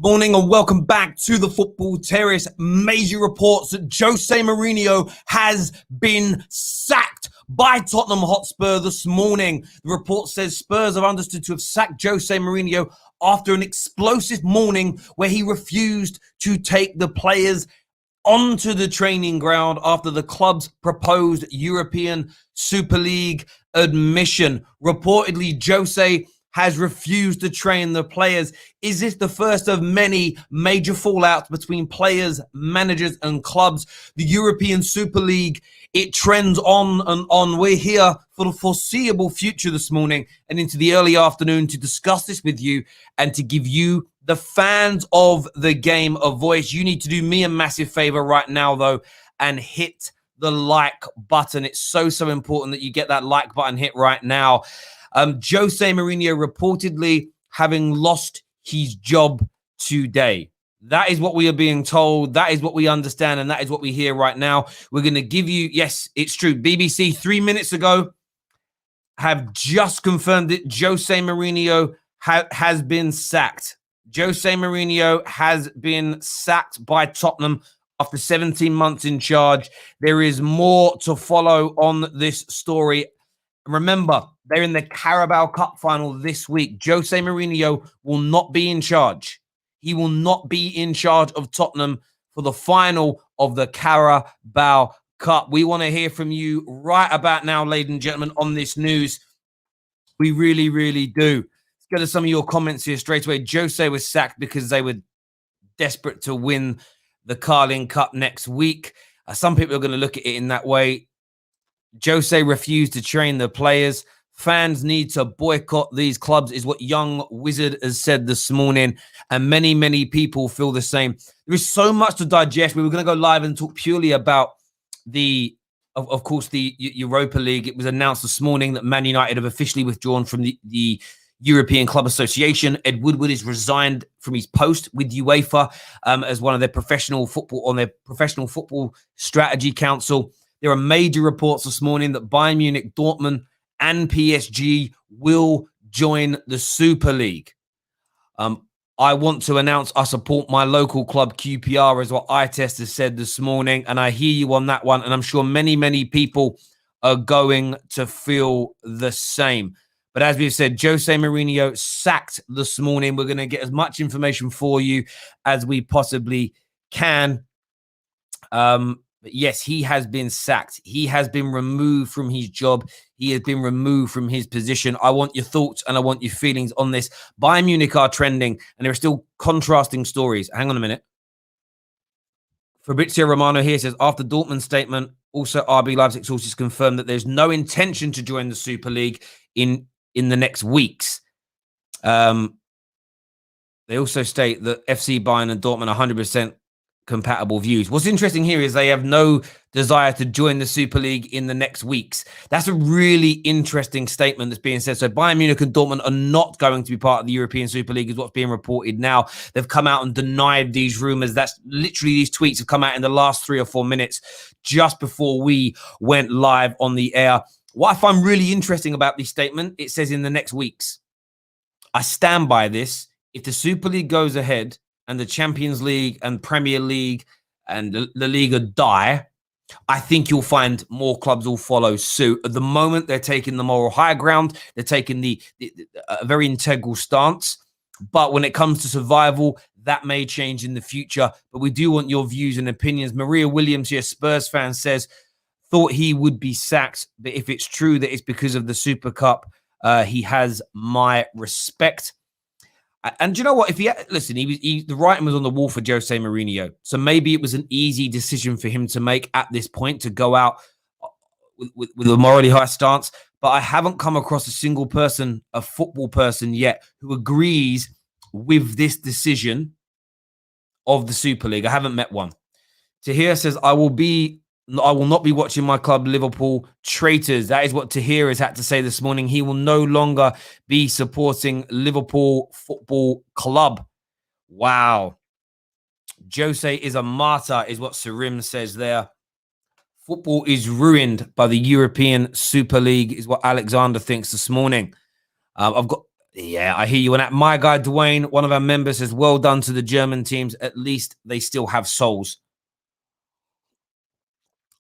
Morning and welcome back to the Football Terrace. Major reports that Jose Mourinho has been sacked by Tottenham Hotspur this morning. The report says Spurs are understood to have sacked Jose Mourinho after an explosive morning where he refused to take the players onto the training ground after the club's proposed European Super League admission. Reportedly, Jose has refused to train the players. Is this the first of many major fallouts between players, managers, and clubs? The European Super League, it trends on and on. We're here for the foreseeable future this morning and into the early afternoon to discuss this with you and to give you, the fans of the game, a voice. You need to do me a massive favor right now, though, and hit the like button. It's so important that you get that like button hit right now. Jose Mourinho reportedly having lost his job today. That is what we are being told. That is what we understand. And that is what we hear right now. We're going to give you, yes, it's true. BBC 3 minutes ago have just confirmed it. Jose Mourinho has been sacked. Jose Mourinho has been sacked by Tottenham after 17 months in charge. There is more to follow on this story. Remember, they're in the Carabao Cup final this week. Jose Mourinho will not be in charge. He will not be in charge of Tottenham for the final of the Carabao Cup. We want to hear from you right about now, ladies and gentlemen, on this news. We really do. Let's go to some of your comments here straight away. Jose was sacked because they were desperate to win the Carling Cup next week. Some people are going to look at it in that way. Jose refused to train the players. Fans need to boycott these clubs, is what Young Wizard has said this morning. And many people feel the same. There is so much to digest. We were going to go live and talk purely about of course, the Europa League. It was announced this morning that Man United have officially withdrawn from the European Club Association. Ed Woodward is resigned from his post with UEFA as one of their professional football strategy council. There are major reports this morning that Bayern Munich, Dortmund, and PSG will join the Super League. I want to announce I support my local club QPR, is what iTest has said this morning, and I hear you on that one, and I'm sure many people are going to feel the same. But as we've said, Jose Mourinho sacked this morning. We're going to get as much information for you as we possibly can. But yes, he has been sacked. He has been removed from his job. He has been removed from his position. I want your thoughts and I want your feelings on this. Bayern Munich are trending, and there are still contrasting stories. Hang on a minute. Fabrizio Romano here says, after Dortmund's statement, also RB Leipzig sources confirmed that there's no intention to join the Super League in the next weeks. They also state that FC Bayern and Dortmund are 100% compatible views. What's interesting here is they have no desire to join the Super League in the next weeks. That's a really interesting statement that's being said. So Bayern Munich and Dortmund are not going to be part of the European Super League, is what's being reported now. They've come out and denied these rumors. That's literally, these tweets have come out in the last 3 or 4 minutes just before we went live on the air. What I find really interesting about this statement, it says in the next weeks. I stand by this. If the Super League goes ahead and the Champions League and Premier League and the Liga die, I think you'll find more clubs will follow suit. At the moment, they're taking the moral high ground. They're taking a very integral stance. But when it comes to survival, that may change in the future. But we do want your views and opinions. Maria Williams here, Spurs fan, says, thought he would be sacked. But if it's true that it's because of the Super Cup, he has my respect. And do you know what? If listen, the writing was on the wall for Jose Mourinho. So maybe it was an easy decision for him to make at this point, to go out with a morally high stance. But I haven't come across a single person, a football person yet, who agrees with this decision of the Super League. I haven't met one. Tahir says, I will not be watching my club, Liverpool. Traitors. That is what Tahir has had to say this morning. He will no longer be supporting Liverpool Football Club. Wow. Jose is a martyr, is what Sarim says there. Football is ruined by the European Super League, is what Alexander thinks this morning. Yeah, I hear you on that. My guy Dwayne, one of our members, says, well done to the German teams. At least they still have souls.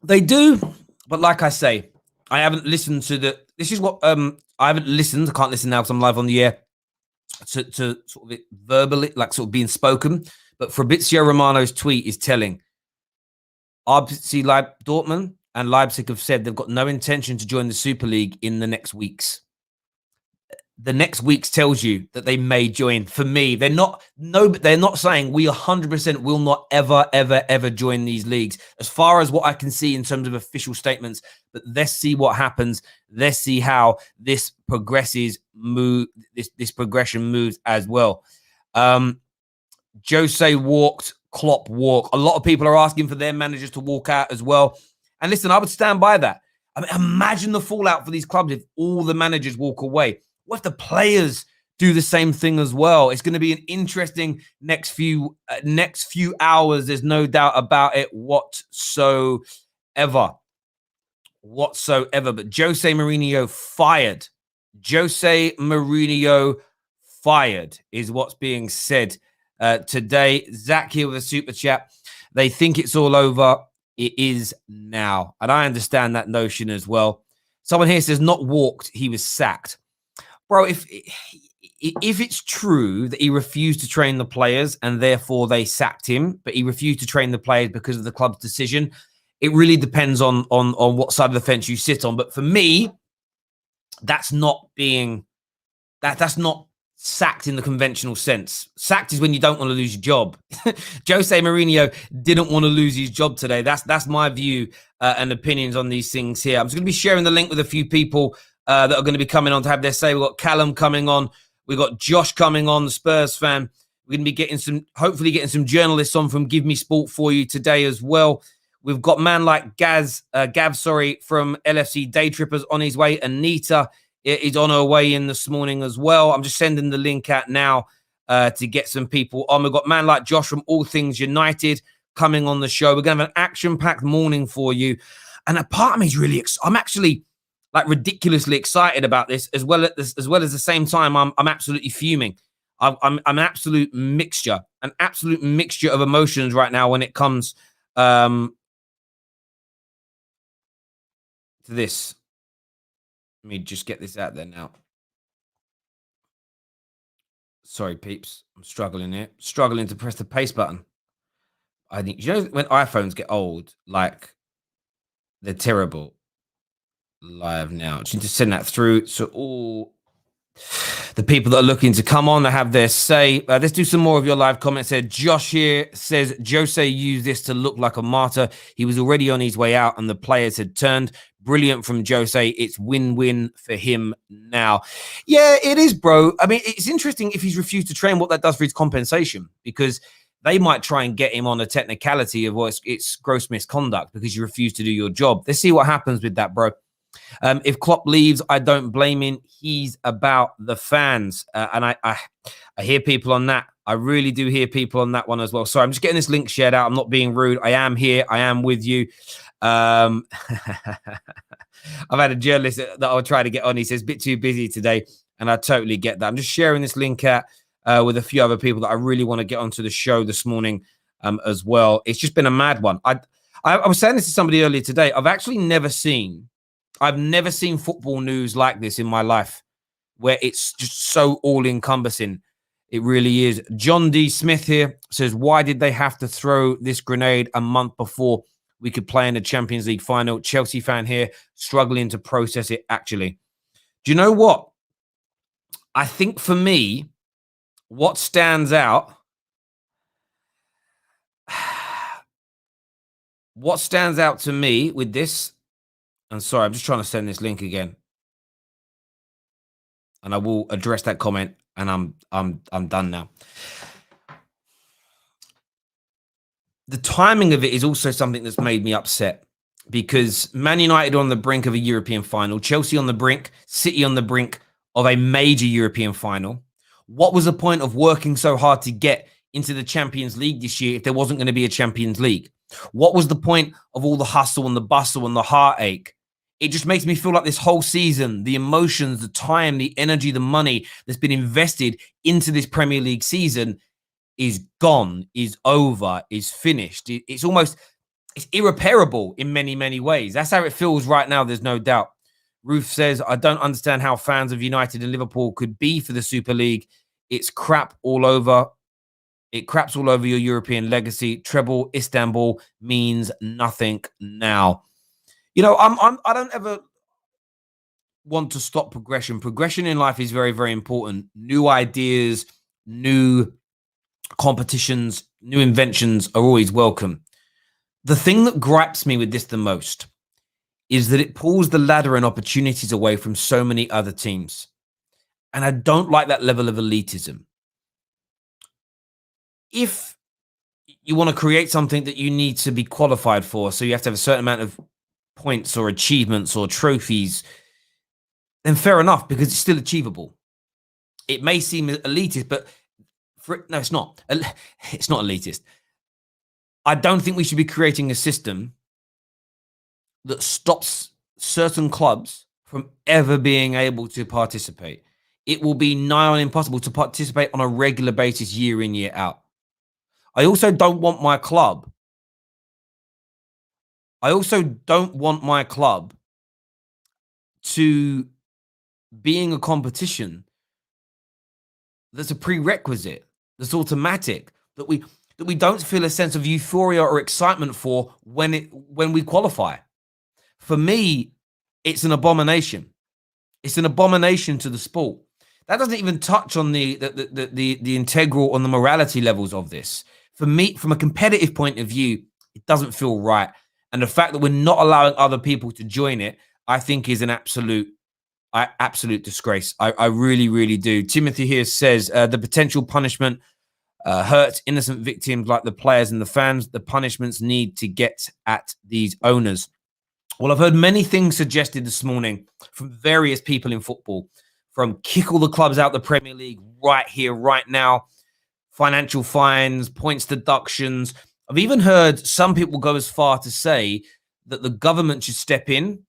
They do, but like I say, I haven't listened to this is what I haven't listened. I can't listen now because I'm live on the air to sort of it verbally, like sort of being spoken. But Fabrizio Romano's tweet is telling. Dortmund and Leipzig have said they've got no intention to join the Super League in the next weeks. The next weeks tells you that they may join. For me, they're not saying we 100% will not ever join these leagues. As far as what I can see in terms of official statements, but let's see what happens. Let's see how this progresses. This progression moves as well. Jose walked, Klopp walked. A lot of people are asking for their managers to walk out as well. And listen, I would stand by that. I mean, imagine the fallout for these clubs if all the managers walk away. What if the players do the same thing as well? It's going to be an interesting next few hours. There's no doubt about it whatsoever. But Jose Mourinho fired. Jose Mourinho fired is what's being said today. Zach here with a super chat. They think it's all over. It is now. And I understand that notion as well. Someone here says not walked, he was sacked. Bro, if it's true that he refused to train the players and therefore they sacked him, but he refused to train the players because of the club's decision, it really depends on what side of the fence you sit on. But for me, that's not sacked in the conventional sense. Sacked is when you don't want to lose your job. Jose Mourinho didn't want to lose his job today. That's my view and opinions on these things here. I'm just going to be sharing the link with a few people that are going to be coming on to have their say. We've got Callum coming on. We've got Josh coming on, the Spurs fan. We're going to be hopefully getting some journalists on from Give Me Sport for you today as well. We've got man like Gav, from LFC Day Trippers on his way. Anita is on her way in this morning as well. I'm just sending the link out now to get some people on. We've got man like Josh from All Things United coming on the show. We're going to have an action-packed morning for you. And a part of me is I'm actually like ridiculously excited about this, as well as the same time I'm absolutely fuming. I'm an absolute mixture of emotions right now when it comes to this. Let me just get this out there now. Sorry, peeps. I'm struggling here. Struggling to press the paste button. I think, when iPhones get old, like, they're terrible. Live now. Just need to send that through. So all the people that are looking to come on to have their say. Let's do some more of your live comments here. Josh here says, Jose used this to look like a martyr. He was already on his way out and the players had turned. Brilliant from Jose. It's win-win for him now. Yeah, it is, bro. I mean, it's interesting if he's refused to train what that does for his compensation, because they might try and get him on a technicality of it's gross misconduct because you refuse to do your job. Let's see what happens with that, bro. If Klopp leaves, I don't blame him. He's about the fans. And I hear people on that. I really do hear people on that one as well. Sorry, I'm just getting this link shared out. I'm not being rude. I am here. I am with you. I've had a journalist that I'll try to get on. He says, bit too busy today. And I totally get that. I'm just sharing this link out with a few other people that I really want to get onto the show this morning as well. It's just been a mad one. I was saying this to somebody earlier today. I've never seen football news like this in my life, where it's just so all-encompassing. It really is. John D. Smith here says, why did they have to throw this grenade a month before we could play in the Champions League final? Chelsea fan here, struggling to process it, actually. Do you know what? I think for me, what stands out... What stands out to me with this... And sorry, I'm just trying to send this link again. And I will address that comment, and I'm done now. The timing of it is also something that's made me upset, because Man United on the brink of a European final, Chelsea on the brink, City on the brink of a major European final. What was the point of working so hard to get into the Champions League this year if there wasn't going to be a Champions League? What was the point of all the hustle and the bustle and the heartache It just makes me feel like this whole season, the emotions, the time, the energy, the money that's been invested into this Premier League season is gone, is over, is finished. It's irreparable in many, many ways. That's how it feels right now. There's no doubt. Ruth says, I don't understand how fans of United and Liverpool could be for the Super League. It's crap all over. It craps all over your European legacy. Treble Istanbul means nothing now. You know, I don't ever want to stop progression. Progression in life is very, very important. New ideas, new competitions, new inventions are always welcome. The thing that gripes me with this the most is that it pulls the ladder and opportunities away from so many other teams. And I don't like that level of elitism. If you want to create something that you need to be qualified for, so you have to have a certain amount of points or achievements or trophies, then fair enough, because it's still achievable. It may seem elitist, but no, it's not. It's not elitist. I don't think we should be creating a system that stops certain clubs from ever being able to participate. It will be nigh on impossible to participate on a regular basis year in, year out. I also don't want my club to being a competition that's a prerequisite, that's automatic, that we don't feel a sense of euphoria or excitement for when we qualify. For me, it's an abomination. It's an abomination to the sport. That doesn't even touch on the integral, on the morality levels of this. For me, from a competitive point of view, it doesn't feel right. And the fact that we're not allowing other people to join it, I think is an absolute disgrace. I really, really do. Timothy here says the potential punishment hurts innocent victims like the players and the fans. The punishments need to get at these owners. Well, I've heard many things suggested this morning from various people in football, from kick all the clubs out the Premier League right here, right now, financial fines, points deductions. I've even heard some people go as far to say that the government should step in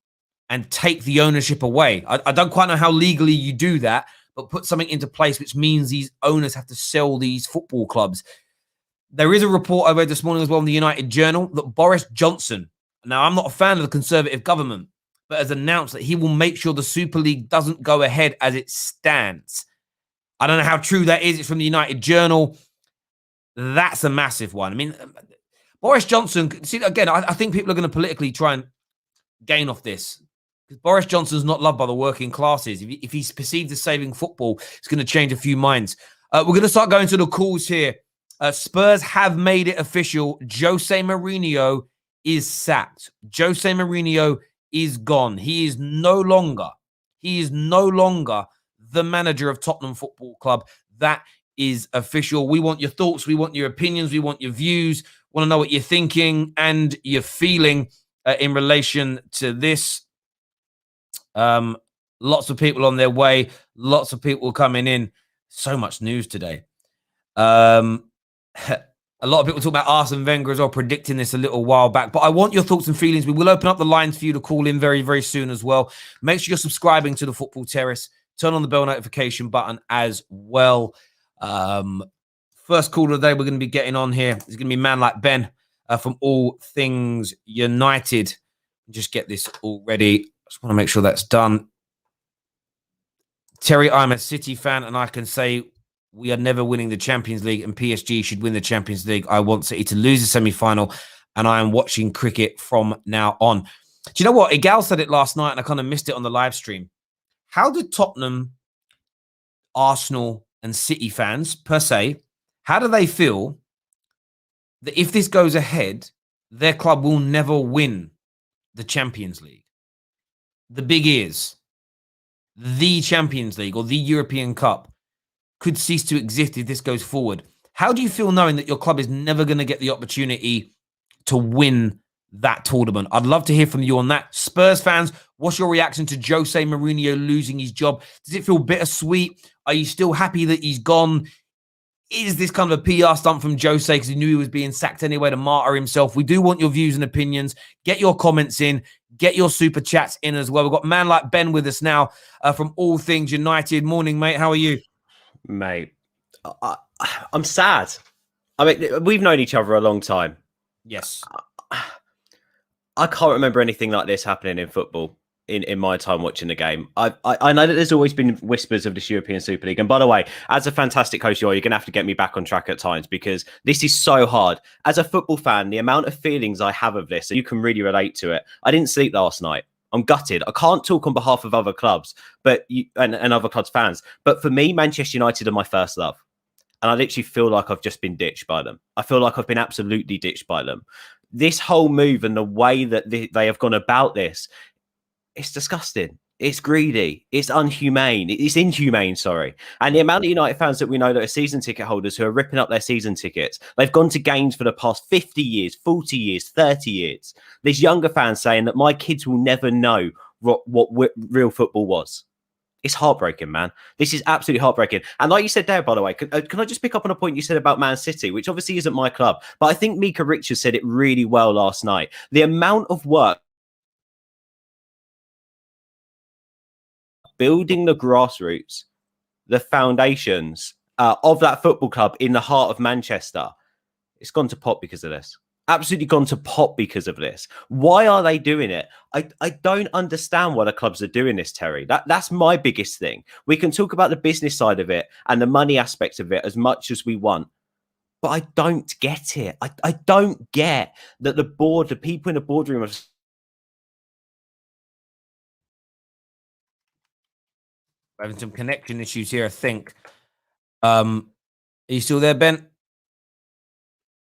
and take the ownership away. I don't quite know how legally you do that, but put something into place which means these owners have to sell these football clubs. There is a report I read this morning as well in the United Journal that Boris Johnson, now I'm not a fan of the Conservative government, but has announced that he will make sure the Super League doesn't go ahead as it stands. I don't know how true that is. It's from the United Journal. That's a massive one. I mean, Boris Johnson, see, again, I think people are going to politically try and gain off this. Because Boris Johnson's not loved by the working classes. If he's perceived as saving football, it's going to change a few minds. We're going to start going to the calls here. Spurs have made it official. Jose Mourinho is sacked. Jose Mourinho is gone. He is no longer the manager of Tottenham Football Club. That is official. We want your thoughts. We want your opinions. We want your views. Want to know what you're thinking and you're feeling in relation to this. Lots of people on their way. Lots of people coming in. So much news today. A lot of people talk about Arsene Wenger as well, predicting this a little while back. But I want your thoughts and feelings. We will open up the lines for you to call in very, very soon as well. Make sure you're subscribing to the Football Terrace. Turn on the bell notification button as well. First call of the day we're going to be getting on here is going to be Man Like Ben from All Things United. Just get this all ready. Just want to make sure that's done. Terry, I'm a City fan, and I can say we are never winning the Champions League, and PSG should win the Champions League. I want City to lose the semi-final, and I am watching cricket from now on. Do you know what? Igal said it last night, and I kind of missed it on the live stream. How do Tottenham, Arsenal, and City fans, per se, how do they feel that if this goes ahead, their club will never win the Champions League? The big ears, the Champions League or the European Cup could cease to exist if this goes forward. How do you feel knowing that your club is never going to get the opportunity to win that tournament? I'd love to hear from you on that. Spurs fans, what's your reaction to Jose Mourinho losing his job? Does it feel bittersweet? Are you still happy that he's gone? Is this kind of a PR stunt from Jose because he knew he was being sacked anyway to martyr himself? We do want your views and opinions. Get your comments in. Get your super chats in as well. We've got man like Ben with us now from All Things United. Morning, mate. How are you? Mate, I'm sad. I mean, we've known each other a long time. Yes. I can't remember anything like this happening in football in my time watching the game. I know that there's always been whispers of this European Super League. And by the way, as a fantastic coach you are, you're going to have to get me back on track at times because this is so hard. As a football fan, the amount of feelings I have of this, you can really relate to it. I didn't sleep last night. I'm gutted. I can't talk on behalf of other clubs and other clubs' fans. But for me, Manchester United are my first love. And I literally feel like I've just been ditched by them. I feel like I've been absolutely ditched by them. This whole move and the way that they have gone about this, it's disgusting. It's greedy. It's inhumane. It's inhumane, sorry. And the amount of United fans that we know that are season ticket holders who are ripping up their season tickets, they've gone to games for the past 50 years, 40 years, 30 years. There's younger fans saying that my kids will never know what real football was. It's heartbreaking, man. This is absolutely heartbreaking. And like you said there, by the way, can I just pick up on a point you said about Man City, which obviously isn't my club, but I think Mika Richards said it really well last night. The amount of work building the grassroots, the foundations of that football club in the heart of Manchester, it's gone to pot because of this. Absolutely gone to pot because of this. Why are they doing it? I don't understand why the clubs are doing this, Terry. That's my biggest thing. We can talk about the business side of it and the money aspect of it as much as we want, but I don't get it. I don't get that the people in the boardroom are... We're having some connection issues here, I think. Are you still there, Ben?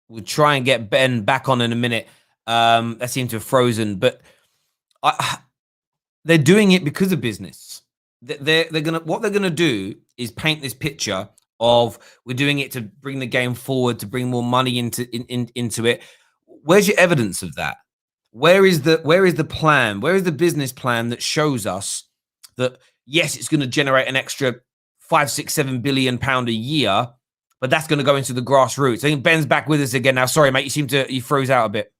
We'll try and get Ben back on in a minute. That seemed to have frozen, but they're doing it because of business. What they're gonna do is paint this picture of we're doing it to bring the game forward, to bring more money into it. Where's your evidence of that? Where is the plan? Where is the business plan that shows us that yes, it's going to generate an extra 5, 6, 7 billion pound a year, but that's going to go into the grassroots. I think Ben's back with us again now. Sorry, mate, you froze out a bit.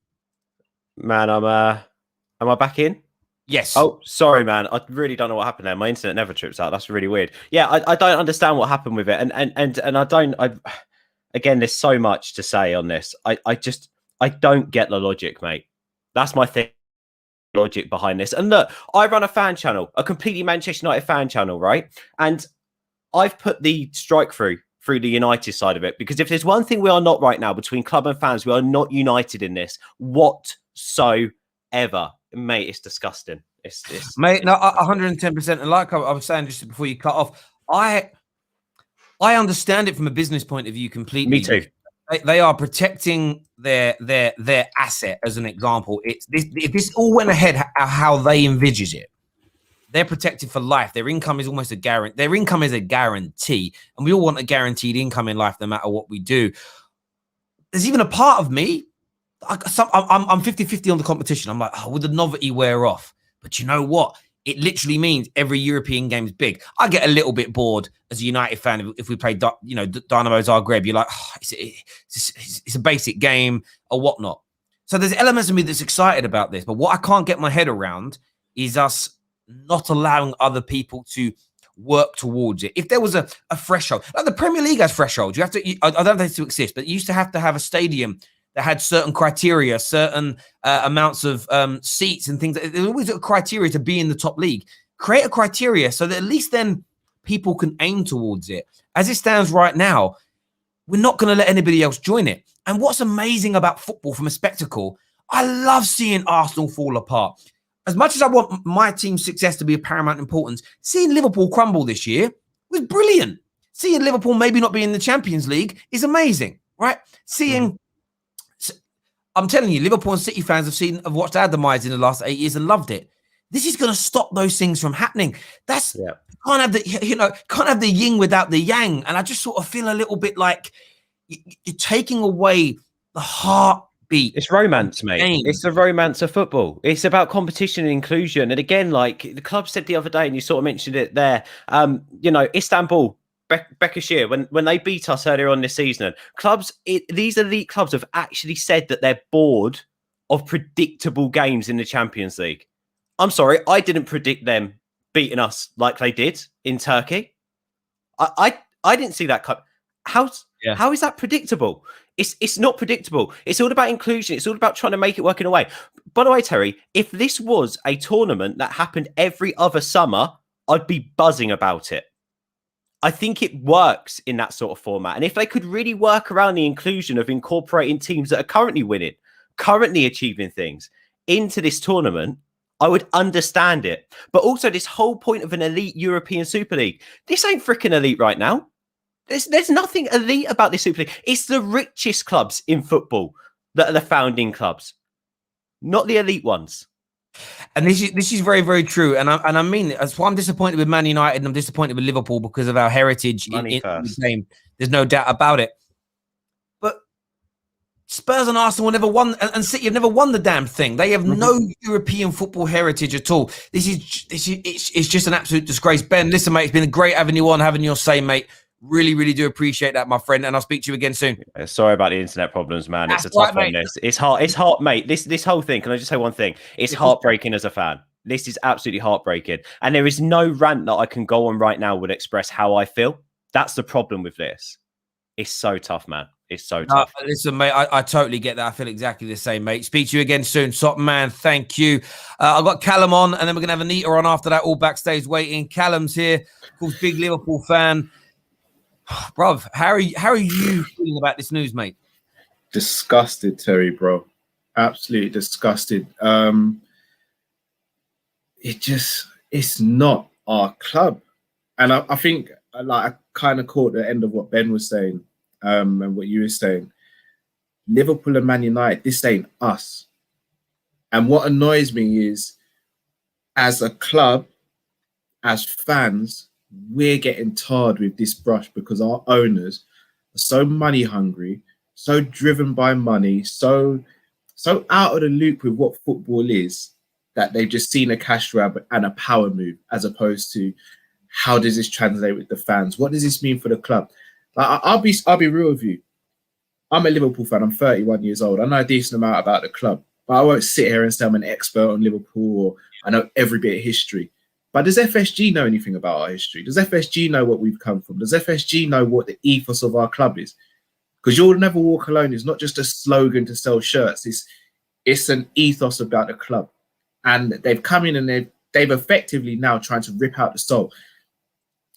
Man, am I back in? Yes. Oh, sorry, man. I really don't know what happened there. My internet never trips out. That's really weird. Yeah, I don't understand what happened with it, and again, there's so much to say on this. I don't get the logic, mate. That's my thing. Logic behind this. And look, I run a fan channel, a completely Manchester United fan channel, right? And I've put the strike through the United side of it, because if there's one thing we are not right now between club and fans, we are not united in this whatsoever. Mate, it's disgusting. Mate, no, 110%. And like I was saying just before you cut off, I understand it from a business point of view completely. Me too. They are protecting their asset, as an example. If this all went ahead how they envisage it, they're protected for life. Their income is almost a guarantee. Their income is a guarantee, and we all want a guaranteed income in life, no matter what we do. There's even a part of me, I'm 50-50 on the competition. I'm like, would the novelty wear off? But you know what? It literally means every European game is big. I get a little bit bored as a United fan if we play, Dynamo Zagreb. You're like, it's a basic game or whatnot. So there's elements of me that's excited about this. But what I can't get my head around is us not allowing other people to work towards it. If there was a threshold, like the Premier League has thresholds. You have to. I don't know if they exist, but you used to have a stadium that had certain criteria, certain amounts of seats and things. There's always a criteria to be in the top league. Create a criteria so that at least then people can aim towards it. As it stands right now, we're not going to let anybody else join it. And what's amazing about football from a spectacle, I love seeing Arsenal fall apart. As much as I want my team's success to be of paramount importance, seeing Liverpool crumble this year was brilliant. Seeing Liverpool maybe not be in the Champions League is amazing, right? I'm telling you, Liverpool and City fans have watched our demise in the last 8 years and loved it. This is going to stop those things from happening. Can't have the yin without the yang. And I just sort of feel a little bit like you're taking away the heartbeat. It's romance, mate. It's the romance of football. It's about competition and inclusion. And again, like the club said the other day, and you sort of mentioned it there, Istanbul, Beşiktaş, when they beat us earlier on this season, these elite clubs have actually said that they're bored of predictable games in the Champions League. I'm sorry, I didn't predict them beating us like they did in Turkey. I didn't see that. How is that predictable? It's not predictable. It's all about inclusion. It's all about trying to make it work in a way. By the way, Terry, if this was a tournament that happened every other summer, I'd be buzzing about it. I think it works in that sort of format. And if they could really work around the inclusion of incorporating teams that are currently winning, currently achieving things into this tournament, I would understand it. But also this whole point of an elite European Super League. This ain't freaking elite right now. There's nothing elite about this Super League. It's the richest clubs in football that are the founding clubs, not the elite ones. And this is very, very true. And I mean, that's why I'm disappointed with Man United and I'm disappointed with Liverpool because of our heritage in the game. There's no doubt about it. But Spurs and Arsenal never won, and City have never won the damn thing. They have no European football heritage at all. It's just an absolute disgrace. Ben, listen, mate, it's been a great having you on, having your say, mate. Really, really do appreciate that, my friend, and I'll speak to you again soon. Sorry about the internet problems, man. That's it's a tough one. It's hard, mate. This whole thing. Can I just say one thing? It's heartbreaking as a fan. This is absolutely heartbreaking, and there is no rant that I can go on right now would express how I feel. That's the problem with this. It's so tough, man. It's so tough. Listen, mate, I totally get that. I feel exactly the same, mate. Speak to you again soon. Top man, thank you. I've got Callum on, and then we're gonna have Anita on after that. All backstage waiting. Callum's here, of course, big Liverpool fan. Bruv, how are you feeling about this news, mate? Disgusted, Terry, bro. Absolutely disgusted. It's not our club. And I think I kind of caught the end of what Ben was saying and what you were saying. Liverpool and Man United, this ain't us. And what annoys me is, as a club, as fans, we're getting tarred with this brush because our owners are so money hungry, so driven by money, so out of the loop with what football is, that they've just seen a cash grab and a power move, as opposed to how does this translate with the fans? What does this mean for the club? Like, I'll be real with you. I'm a Liverpool fan. I'm 31 years old. I know a decent amount about the club, but I won't sit here and say I'm an expert on Liverpool or I know every bit of history. But does FSG know anything about our history? Does FSG know what we've come from? Does FSG know what the ethos of our club is? Because You'll Never Walk Alone is not just a slogan to sell shirts. It's an ethos about the club. And they've come in and they've effectively now trying to rip out the soul.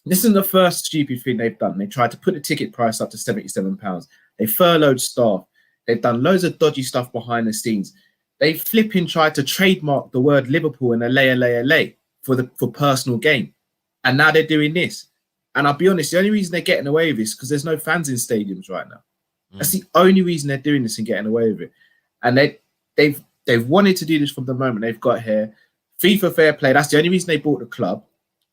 This isn't the first stupid thing they've done. They tried to put the ticket price up to £77. They furloughed staff. They've done loads of dodgy stuff behind the scenes. They flipping tried to trademark the word Liverpool and LA for personal gain. And now they're doing this. And I'll be honest, the only reason they're getting away with this is because there's no fans in stadiums right now. That's the only reason they're doing this and getting away with it. And they've wanted to do this from the moment they've got here. FIFA Fair Play, that's the only reason they bought the club,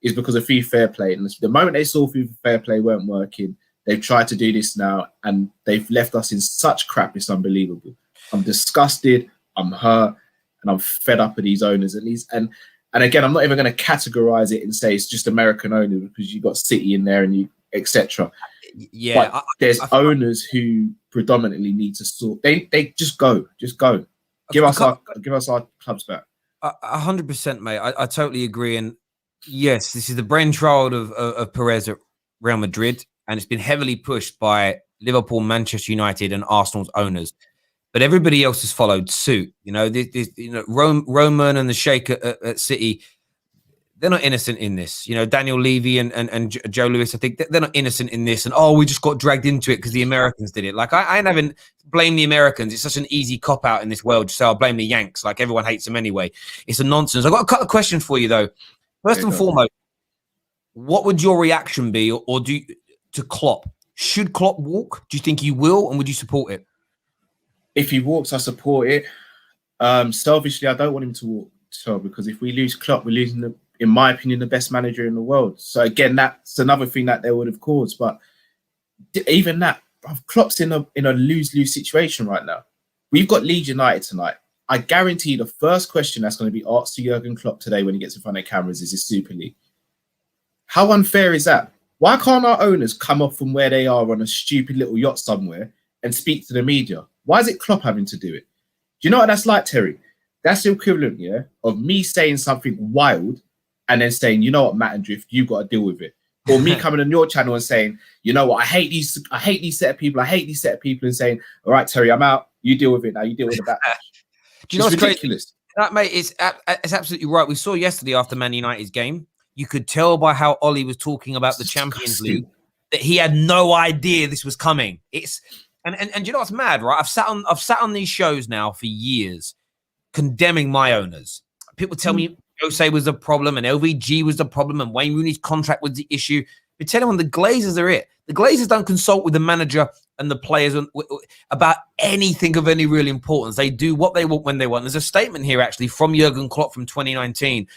is because of FIFA Fair Play. And the moment they saw FIFA Fair Play weren't working, they've tried to do this now, and they've left us in such crap. It's unbelievable. I'm disgusted, I'm hurt, and I'm fed up with these owners. And again, I'm not even going to categorize it and say it's just American owners because you got City in there and you etc. Yeah, but there's owners who predominantly need to sort. They just go. Give us our clubs back. 100%, mate. I totally agree. And yes, this is the brainchild of Perez at Real Madrid, and it's been heavily pushed by Liverpool, Manchester United, and Arsenal's owners. But everybody else has followed suit. You know, Roman and the Sheikh at City, they're not innocent in this. You know, Daniel Levy and Joe Lewis, I think they're not innocent in this. And, we just got dragged into it because the Americans did it. Like, I ain't having blame the Americans. It's such an easy cop-out in this world to say, I'll blame the Yanks. Like, everyone hates them anyway. It's a nonsense. I've got a couple of questions for you, though. First and foremost, what would your reaction be to Klopp? Should Klopp walk? Do you think he will? And would you support it? If he walks, I support it. Selfishly, I don't want him to walk, because if we lose Klopp, we're losing, in my opinion, the best manager in the world. So again, that's another thing that they would have caused. But even that, Klopp's in a lose-lose situation right now. We've got Leeds United tonight. I guarantee the first question that's going to be asked to Jurgen Klopp today when he gets in front of cameras is his Super League. How unfair is that? Why can't our owners come off from where they are on a stupid little yacht somewhere and speak to the media? Why is it Klopp having to do it? Do you know what that's like, Terry? That's the equivalent, yeah, of me saying something wild and then saying, you know what, Matt and Drift, you got to deal with it. Or me coming on your channel and saying, you know what, I hate these set of people, and saying, all right, Terry, I'm out. You deal with it now. You deal with the backlash. Do you know what's ridiculous? That, mate, it's absolutely right. We saw yesterday after Man United's game, you could tell by how Ollie was talking about the Champions League that he had no idea this was coming. And you know what's mad, right? I've sat on these shows now for years, condemning my owners. People tell me Jose was the problem and LVG was the problem and Wayne Rooney's contract was the issue. But tell them the Glazers are it. The Glazers don't consult with the manager and the players about anything of any real importance. They do what they want when they want. There's a statement here actually from Jurgen Klopp from 2019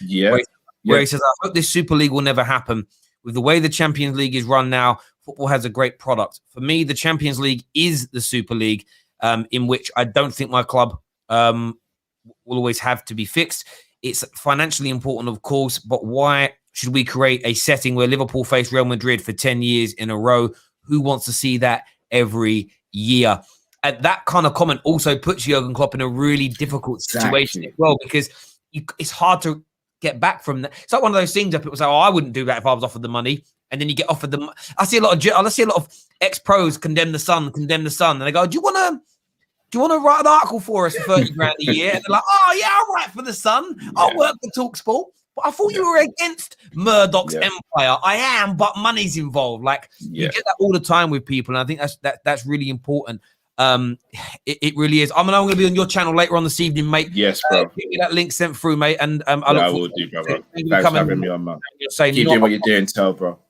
where he says, I hope this Super League will never happen. With the way the Champions League is run now, football has a great product. For me, the Champions League is the Super League, in which I don't think my club will always have to be fixed. It's financially important, of course, but why should we create a setting where Liverpool face Real Madrid for 10 years in a row? Who wants to see that every year? And that kind of comment also puts Jurgen Klopp in a really difficult situation as well, because it's hard to get back from that. It's like one of those things that people say, oh, I wouldn't do that if I was offered the money. And then you get offered the I see a lot of ex-pros condemn the Sun, and they go, do you want to write an article for us for 30 grand a year? And they're like, oh, yeah, I'll write for the Sun. I'll work for TalkSport. But I thought you were against Murdoch's empire. I am, but money's involved. Like, you get that all the time with people. And I think that's really important. It really is. I'm going to be on your channel later on this evening, mate. Yes, bro. Get me that link sent through, mate. And I will do, brother. Thanks for having me on, man. Keep doing what you're doing, bro.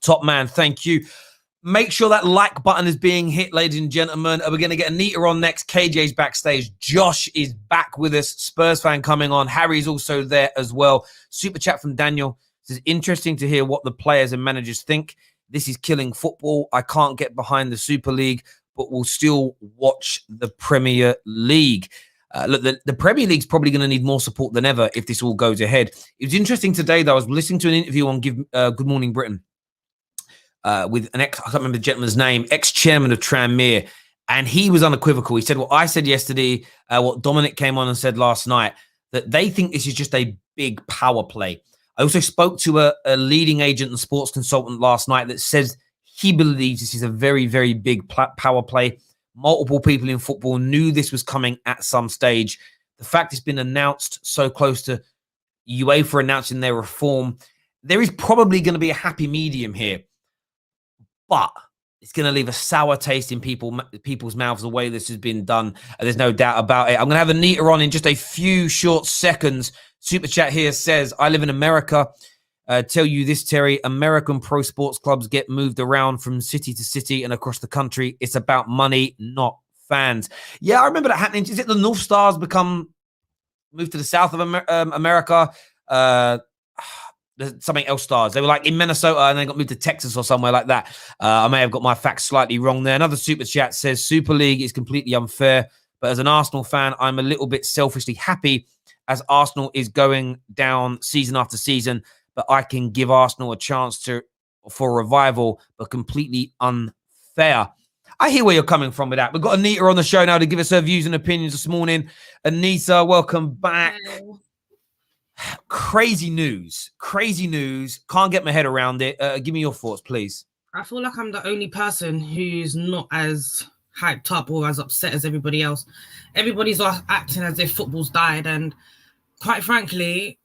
Top man, thank you. Make sure that like button is being hit, ladies and gentlemen. We're going to get Anita on next. KJ's backstage. Josh is back with us. Spurs fan coming on. Harry's also there as well. Super chat from Daniel. It's interesting to hear what the players and managers think. This is killing football. I can't get behind the Super League, but we'll still watch the Premier League. Look, the Premier League's probably going to need more support than ever if this all goes ahead. It was interesting today, though. I was listening to an interview on Good Morning Britain. With an I can't remember the gentleman's name, ex-chairman of Tranmere, and he was unequivocal. He said what I said yesterday, what Dominic came on and said last night, that they think this is just a big power play. I also spoke to a leading agent and sports consultant last night that says he believes this is a very, very big power play. Multiple people in football knew this was coming at some stage. The fact it's been announced so close to UEFA announcing their reform, there is probably going to be a happy medium here. But it's going to leave a sour taste in people's mouths the way this has been done. And there's no doubt about it. I'm going to have Anita on in just a few short seconds. Super chat here says, I live in America. Tell you this, Terry, American pro sports clubs get moved around from city to city and across the country. It's about money, not fans. Yeah, I remember that happening. Is it the North Stars moved to the south of America? Something else stars. They were like in Minnesota and they got moved to Texas or somewhere like that. I may have got my facts slightly wrong there. Another super chat says Super League is completely unfair, but as an Arsenal fan, I'm a little bit selfishly happy as Arsenal is going down season after season, but I can give Arsenal a chance for revival, but completely unfair. I hear where you're coming from with that. We've got Anita on the show now to give us her views and opinions this morning. Anita, welcome back. Hello. Crazy news. Can't get my head around it. Give me your thoughts, please. I feel like I'm the only person who's not as hyped up or as upset as everybody else. Everybody's acting as if football's died. And quite frankly,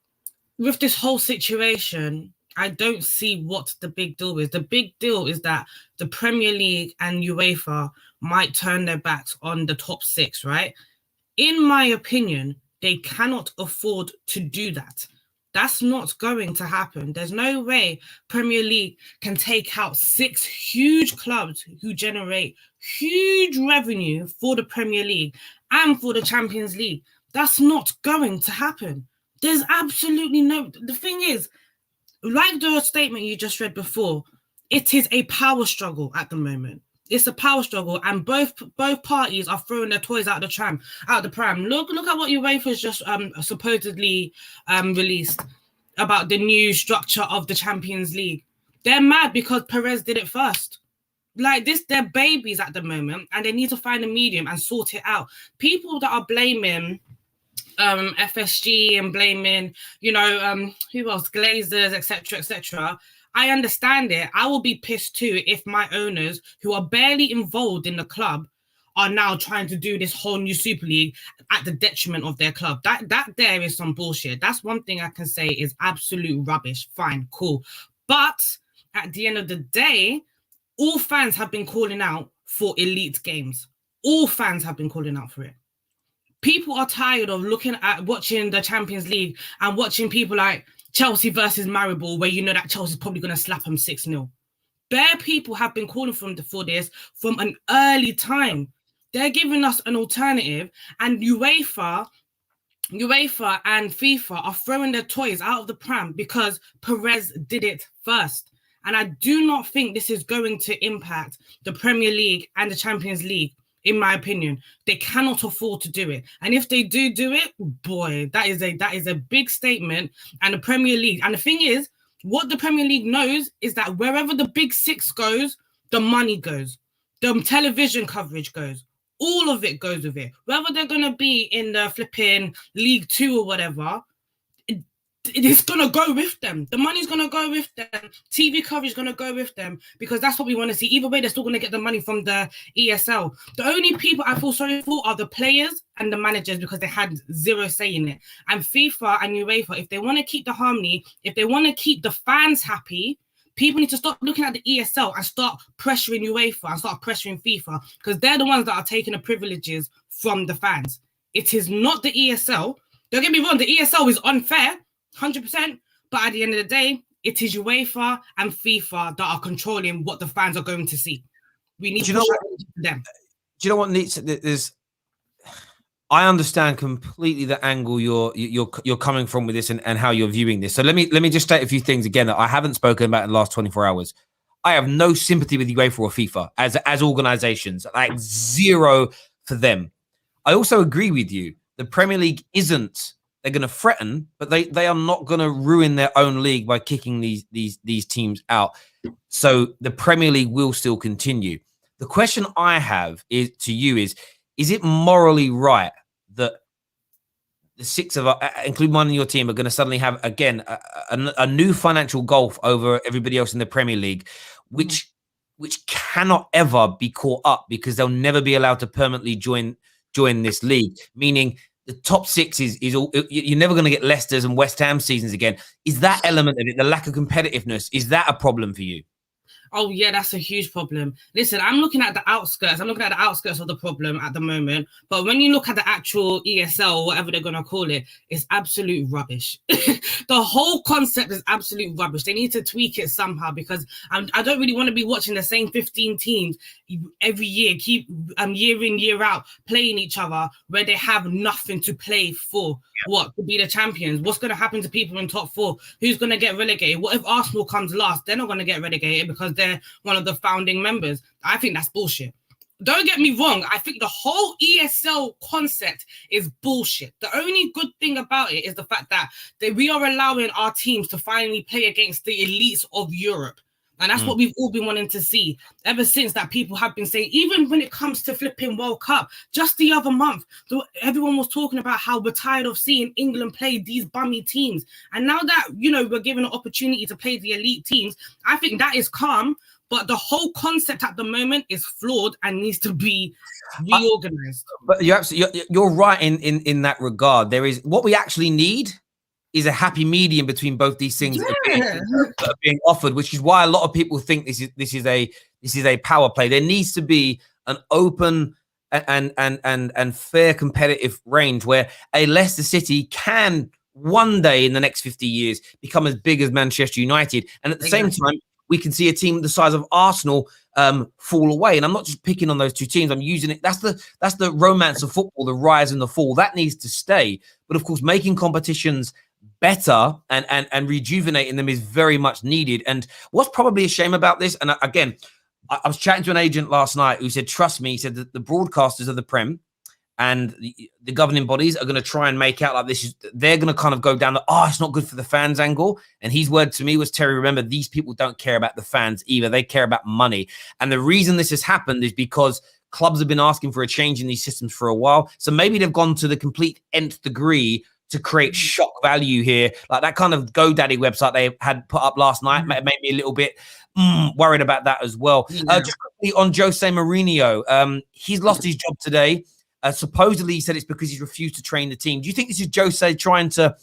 with this whole situation, I don't see what the big deal is. The big deal is that the Premier League and UEFA might turn their backs on the top six, right? In my opinion, they cannot afford to do that. That's not going to happen. There's no way Premier League can take out 6 huge clubs who generate huge revenue for the Premier League and for the Champions League. That's not going to happen. There's absolutely no... The thing is, like the statement you just read before, it is a power struggle at the moment. It's a power struggle, and both parties are throwing their toys out the pram. Look at what UEFA's just supposedly released about the new structure of the Champions League. They're mad because Perez did it first. Like this, they're babies at the moment, and they need to find a medium and sort it out. People that are blaming FSG and blaming, who else, Glazers, etc., etc. I understand it. I will be pissed too if my owners, who are barely involved in the club, are now trying to do this whole new Super League at the detriment of their club. That there is some bullshit. That's one thing I can say is absolute rubbish. Fine, cool. But at the end of the day, all fans have been calling out for elite games. All fans have been calling out for it. People are tired of watching the Champions League and watching people like Chelsea versus Maribor, where you know that Chelsea's probably going to slap them 6-0. Bare people have been calling for this from an early time. They're giving us an alternative, and UEFA and FIFA are throwing their toys out of the pram because Perez did it first. And I do not think this is going to impact the Premier League and the Champions League. In my opinion, they cannot afford to do it. And if they do it, boy, that is a big statement. And the Premier League, and the thing is, what the Premier League knows is that wherever the big six goes, the money goes, the television coverage goes, all of it goes with it. Whether they're going to be in the flipping League 2 or whatever, it's going to go with them. The money's going to go with them. TV coverage is going to go with them because that's what we want to see. Either way, they're still going to get the money from the ESL. The only people I feel sorry for are the players and the managers because they had zero say in it. And FIFA and UEFA, if they want to keep the harmony, if they want to keep the fans happy, people need to stop looking at the ESL and start pressuring UEFA and start pressuring FIFA because they're the ones that are taking the privileges from the fans. It is not the ESL. Don't get me wrong, the ESL is unfair. 100%, but at the end of the day, it is UEFA and FIFA that are controlling what the fans are going to see. We need to push them. Do you know what needs? There's. I understand completely the angle you're coming from with this and how you're viewing this. So let me just state a few things again that I haven't spoken about in the last 24 hours. I have no sympathy with UEFA or FIFA as organizations, like zero for them. I also agree with you. The Premier League isn't. They're going to threaten, but they are not going to ruin their own league by kicking these teams out. So the Premier League will still continue. The question I have is it morally right that the six of us, including one in your team, are going to suddenly have, again, a new financial gulf over everybody else in the Premier League, which cannot ever be caught up because they'll never be allowed to permanently join this league, meaning the top six is all, you're never going to get Leicester's and West Ham seasons again. Is that element of it, the lack of competitiveness, is that a problem for you? Oh, yeah, that's a huge problem. Listen, I'm looking at the outskirts. I'm looking at the outskirts of the problem at the moment. But when you look at the actual ESL, or whatever they're going to call it, it's absolute rubbish. The whole concept is absolute rubbish. They need to tweak it somehow because I don't really want to be watching the same 15 teams every year, keep year in, year out, playing each other where they have nothing to play for. What could be the champions? What's going to happen to people in top four? Who's going to get relegated? What if Arsenal comes last? They're not going to get relegated because they're one of the founding members. I think that's bullshit. Don't get me wrong. I think the whole ESL concept is bullshit. The only good thing about it is the fact that we are allowing our teams to finally play against the elites of Europe. And that's what we've all been wanting to see ever since that people have been saying, even when it comes to flipping World Cup, just the other month, everyone was talking about how we're tired of seeing England play these bummy teams. And now that, we're given an opportunity to play the elite teams, I think that is calm. But the whole concept at the moment is flawed and needs to be reorganized. But you're right in that regard. There is what we actually need is a happy medium between both these things that are being offered, which is why a lot of people think this is a power play. There needs to be an open and fair competitive range where a Leicester City can one day in the next 50 years become as big as Manchester United, and at the same time we can see a team the size of Arsenal fall away. And I'm not just picking on those two teams. I'm using it. That's the romance of football, the rise and the fall. That needs to stay. But of course, making competitions better and rejuvenating them is very much needed. And what's probably a shame about this, and again, I was chatting to an agent last night who said, trust me, he said that the broadcasters of the Prem and the governing bodies are going to try and make out like they're going to kind of go down it's not good for the fans angle. And his word to me was, Terry, remember, these people don't care about the fans either. They care about money. And the reason this has happened is because clubs have been asking for a change in these systems for a while. So maybe they've gone to the complete nth degree to create shock value here. Like that kind of GoDaddy website they had put up last night made me a little bit worried about that as well. Just quickly on Jose Mourinho, he's lost his job today. Supposedly he said it's because he's refused to train the team. Do you think this is Jose trying to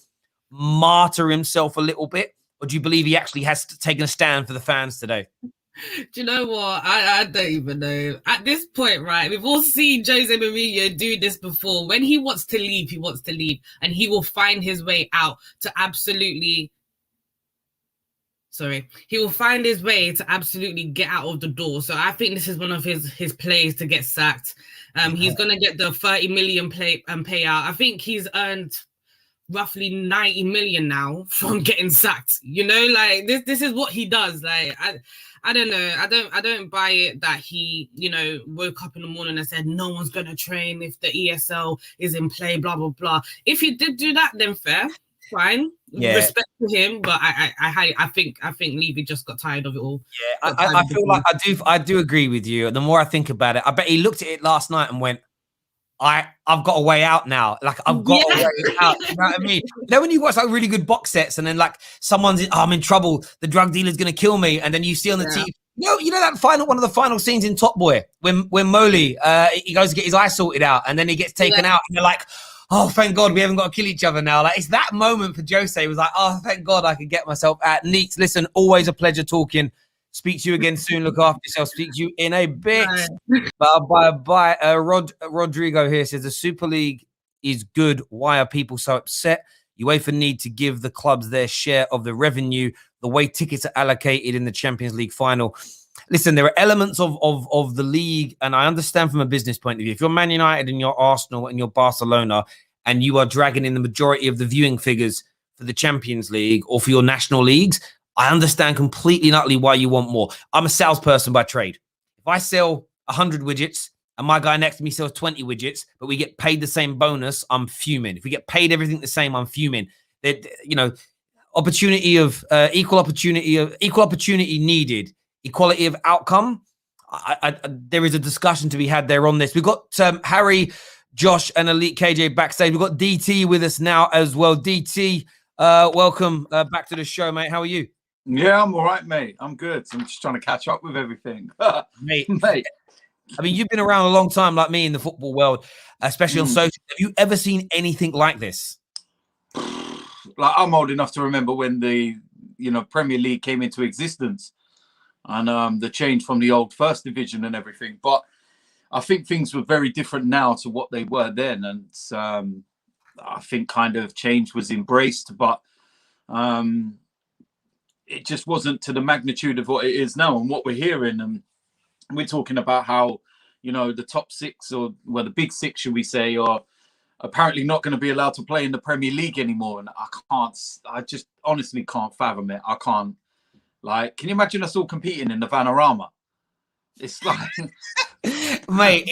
martyr himself a little bit? Or do you believe he actually has taken a stand for the fans today? Do you know what? I don't even know. At this point, right, we've all seen Jose Mourinho do this before. When he wants to leave, he wants to leave. And he will find his way out to absolutely... Sorry. He will find his way to absolutely get out of the door. So I think this is one of his plays to get sacked. He's going to get the 30 million payout. I think he's earned roughly 90 million now from getting sacked. You know, like this is what he does. Like I don't know. I don't buy it that he, you know, woke up in the morning and said no one's gonna train if the ESL is in play, blah blah blah. If he did do that, then fair, fine. Yeah. Respect to him, but I think Levy just got tired of it all. Yeah, I feel like I do agree with you. The more I think about it, I bet he looked at it last night and went, I've got a way out now. Like I've got a way out. You know what I mean? You know when you watch like really good box sets and then like someone's I'm in trouble, the drug dealer's gonna kill me, and then you see on the TV, you know that one of the final scenes in Top Boy when Moley he goes to get his eye sorted out and then he gets taken out and you're like, oh thank God we haven't got to kill each other now. Like it's that moment for Jose. It was like, oh thank God I could get myself out. Neeks, listen, always a pleasure talking. Speak to you again soon. Look after yourself. Speak to you in a bit. Bye. Rodrigo here says the Super League is good. Why are people so upset? UEFA need to give the clubs their share of the revenue, the way tickets are allocated in the Champions League final. Listen, there are elements of the league, and I understand from a business point of view. If you're Man United and you're Arsenal and you're Barcelona, and you are dragging in the majority of the viewing figures for the Champions League or for your national leagues, I understand completely and utterly why you want more. I'm a salesperson by trade. If I sell 100 widgets and my guy next to me sells 20 widgets, but we get paid the same bonus, I'm fuming. If we get paid everything the same, I'm fuming. You know, opportunity of equal opportunity needed, equality of outcome. There is a discussion to be had there on this. We've got Harry, Josh, and Elite KJ backstage. We've got DT with us now as well. DT, welcome back to the show, mate. How are you? Yeah, I'm all right, mate. I'm good. I'm just trying to catch up with everything. mate. I mean, you've been around a long time like me in the football world, especially on social. Have you ever seen anything like this? Like, I'm old enough to remember when the Premier League came into existence and the change from the old First Division and everything. But I think things were very different now to what they were then. And I think kind of change was embraced, but it just wasn't to the magnitude of what it is now and what we're hearing. And we're talking about how, the top six or the big six, should we say, are apparently not going to be allowed to play in the Premier League anymore. And I just honestly can't fathom it. I can't. Like, can you imagine us all competing in the Vanarama? It's like, mate, man.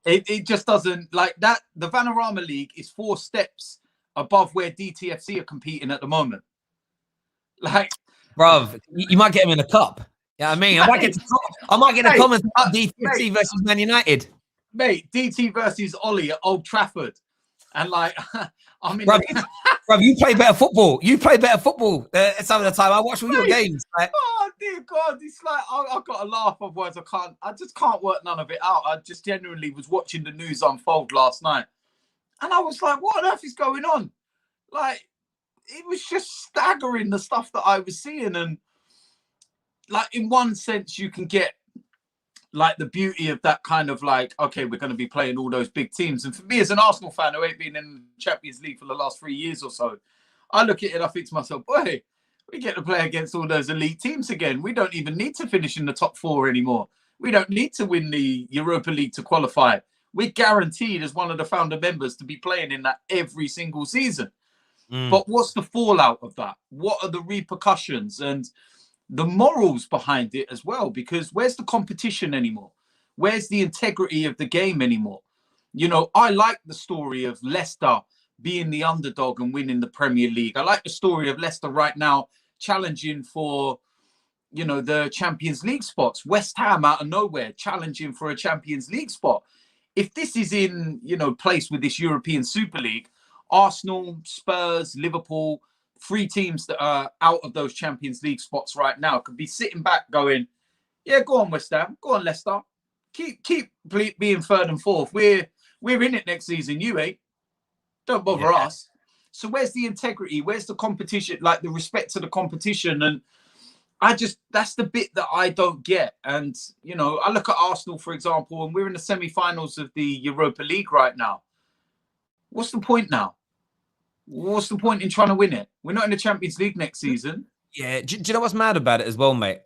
It just doesn't like that. The Vanarama League is 4 steps above where DTFC are competing at the moment. Like, bruv, you might get them in a cup. Yeah, I mean, I might get a comment about DTFC versus Man United. Mate, DT versus Ollie at Old Trafford. And like, I mean, bruv, you play better football. You play better football some of the time. I watch all your games. Like, oh dear God, it's like I've got to laugh. Otherwise, I just can't work none of it out. I just genuinely was watching the news unfold last night, and I was like, what on earth is going on? Like, it was just staggering, the stuff that I was seeing. And like, in one sense, you can get like the beauty of that kind of like, okay, we're going to be playing all those big teams. And for me as an Arsenal fan who ain't been in the Champions League for the last 3 years or so, I look at it and I think to myself, boy, we get to play against all those elite teams again. We don't even need to finish in the top 4 anymore. We don't need to win the Europa League to qualify. We're guaranteed as one of the founder members to be playing in that every single season. But what's the fallout of that? What are the repercussions and the morals behind it as well? Because where's the competition anymore? Where's the integrity of the game anymore? I like the story of Leicester being the underdog and winning the Premier League. I like the story of Leicester right now challenging for the Champions League spots. West Ham out of nowhere challenging for a Champions League spot. If this is in, place with this European Super League, Arsenal, Spurs, Liverpool, 3 teams that are out of those Champions League spots right now could be sitting back going, yeah, go on West Ham, go on Leicester, keep being third and fourth. We're in it next season. You ain't. Don't bother us. So where's the integrity? Where's the competition? Like the respect to the competition? And that's the bit that I don't get. And, I look at Arsenal, for example, and we're in the semi-finals of the Europa League right now. What's the point now? What's the point in trying to win it? We're not in the Champions League next season. Yeah. Do you know what's mad about it as well, mate?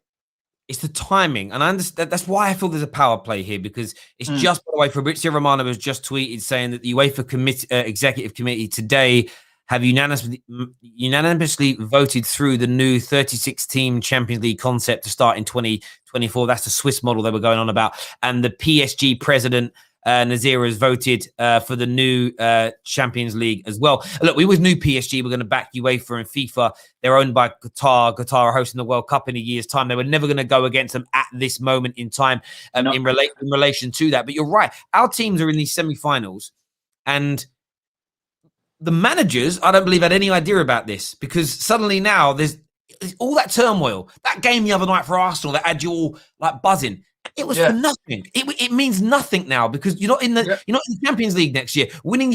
It's the timing. And I understand that's why I feel there's a power play here, because it's just, by the way, Fabrizio Romano has just tweeted saying that the UEFA executive committee today have unanimously voted through the new 36-team Champions League concept to start in 2024. That's the Swiss model they were going on about. And the PSG president, Nazir, has voted for the new Champions League as well. Look, we always knew PSG were going to back UEFA and FIFA. They're owned by Qatar. Qatar are hosting the World Cup in a year's time. They were never going to go against them at this moment in time in relation to that. But you're right. Our teams are in these semi-finals, and the managers, I don't believe, had any idea about this, because suddenly now there's all that turmoil. That game the other night for Arsenal that had you all like buzzing. It was for nothing. It means nothing now, because you're not in the Champions League next year. Winning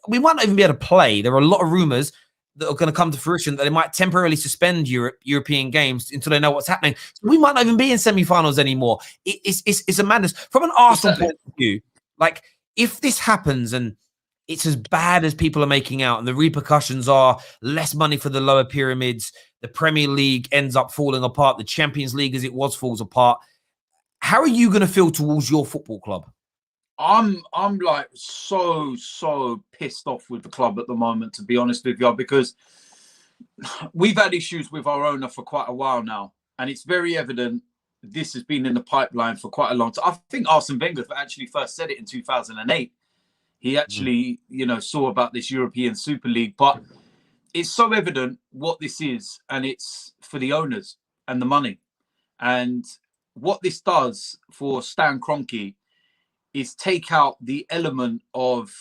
we might not even be able to play. There are a lot of rumours that are going to come to fruition that they might temporarily suspend European games until they know what's happening. So we might not even be in semi-finals anymore. It's a madness from an Arsenal point of view. Like, if this happens and it's as bad as people are making out, and the repercussions are less money for the lower pyramids, the Premier League ends up falling apart, the Champions League as it was falls apart. How are you going to feel towards your football club? I'm like so pissed off with the club at the moment, to be honest with you, because we've had issues with our owner for quite a while now, and it's very evident this has been in the pipeline for quite a long time. I think Arsene Wenger actually first said it in 2008. He actually, saw about this European Super League, but it's so evident what this is, and it's for the owners and the money. And what this does for Stan Kroenke is take out the element of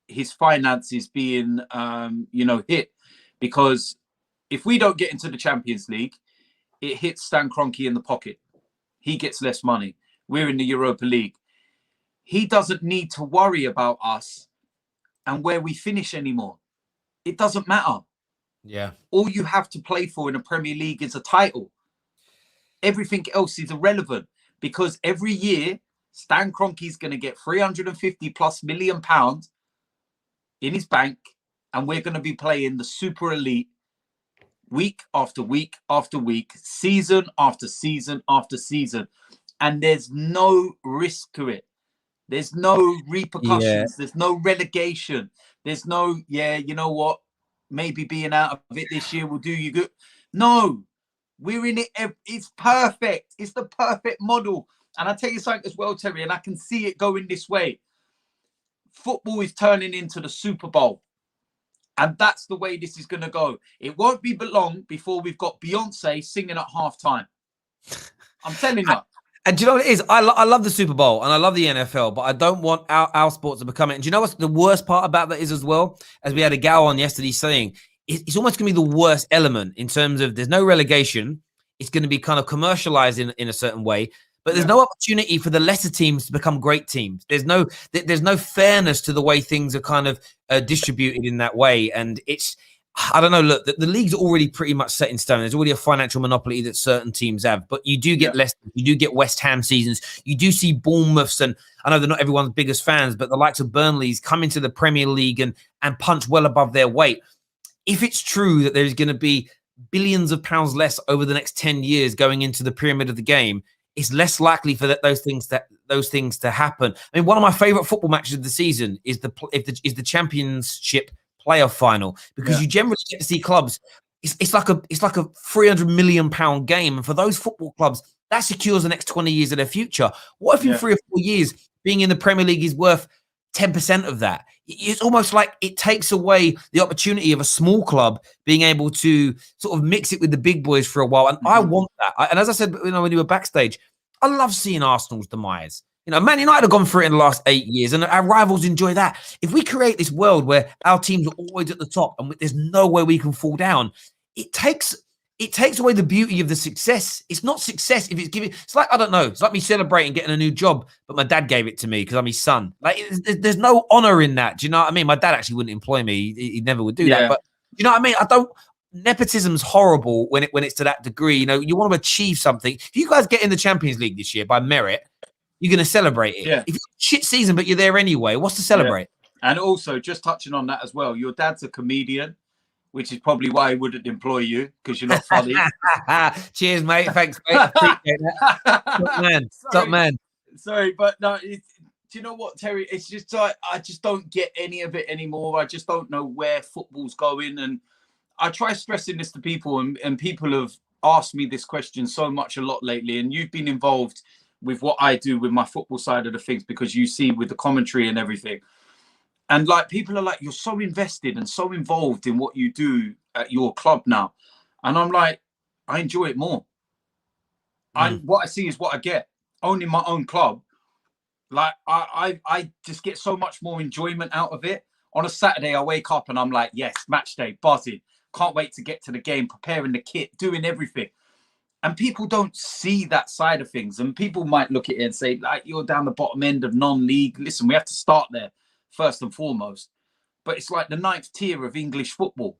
his finances being, hit. Because if we don't get into the Champions League, it hits Stan Kroenke in the pocket. He gets less money. We're in the Europa League. He doesn't need to worry about us and where we finish anymore. It doesn't matter. Yeah. All you have to play for in the Premier League is a title. Everything else is irrelevant, because every year Stan Kroenke is going to get 350+ million pounds in his bank, and we're going to be playing the super elite week after week after week, season after season after season, and there's no risk to it. There's no repercussions. Yeah. There's no relegation. There's no, you know what? Maybe being out of it this year will do you good. No, we're in it. It's perfect. It's the perfect model. And I tell you something as well, Terry, and I can see it going this way. Football is turning into the Super Bowl. And that's the way this is going to go. It won't be long before we've got Beyonce singing at halftime. I'm telling you. And do you know what it is? I love the Super Bowl and I love the NFL, but I don't want our sport to become it. And do you know what's the worst part about that is as well? As we had a gal on yesterday saying, it's almost going to be the worst element in terms of there's no relegation. It's going to be kind of commercialized in a certain way, but there's no opportunity for the lesser teams to become great teams. There's no fairness to the way things are kind of distributed in that way. And it's, I don't know, look, the league's already pretty much set in stone. There's already a financial monopoly that certain teams have, but you do get Leicester, you do get West Ham seasons, you do see Bournemouths, and I know they're not everyone's biggest fans, but the likes of Burnley's come into the Premier League and punch well above their weight. If it's true that there's going to be billions of pounds less over the next 10 years going into the pyramid of the game, it's less likely for those things to happen. I mean, one of my favorite football matches of the season is the Championship playoff final, because you generally get to see clubs. It's like a 300 million pound game, and for those football clubs, that secures the next 20 years of their future. What if in 3 or 4 years being in the Premier League is worth 10% of that. It's almost like it takes away the opportunity of a small club being able to sort of mix it with the big boys for a while. And I want that. And as I said, when you were backstage, I love seeing Arsenal's demise. Man United have gone through it in the last 8 years, and our rivals enjoy that. If we create this world where our teams are always at the top and there's no way we can fall down, it takes away the beauty of the success. It's not success if it's like, I don't know, it's like me celebrating getting a new job, but my dad gave it to me because I'm his son. Like, there's no honor in that. Do you know what I mean? My dad actually wouldn't employ me. He never would do that. But you know what I mean? Nepotism's horrible when it's to that degree. You want to achieve something. If you guys get in the Champions League this year by merit, you're going to celebrate it. Yeah. If it's a shit season, but you're there anyway, what's to celebrate? Yeah. And also, just touching on that as well, your dad's a comedian, which is probably why he wouldn't employ you, because you're not funny. Cheers, mate. Thanks, mate. Appreciate that. Top man. Top man. Sorry, but no, do you know what, Terry? It's just like, I just don't get any of it anymore. I just don't know where football's going. And I try stressing this to people, and people have asked me this question a lot lately. And you've been involved with what I do with my football side of the things, because you see with the commentary and everything. And like, people are like, you're so invested and so involved in what you do at your club now. And I'm like, I enjoy it more. What I see is what I get. Owning my own club, like I just get so much more enjoyment out of it. On a Saturday, I wake up and I'm like, yes, match day, buzzing. Can't wait to get to the game, preparing the kit, doing everything. And people don't see that side of things. And people might look at it and say, like, you're down the bottom end of non-league. Listen, we have to start there first and foremost. But it's like the 9th tier of English football.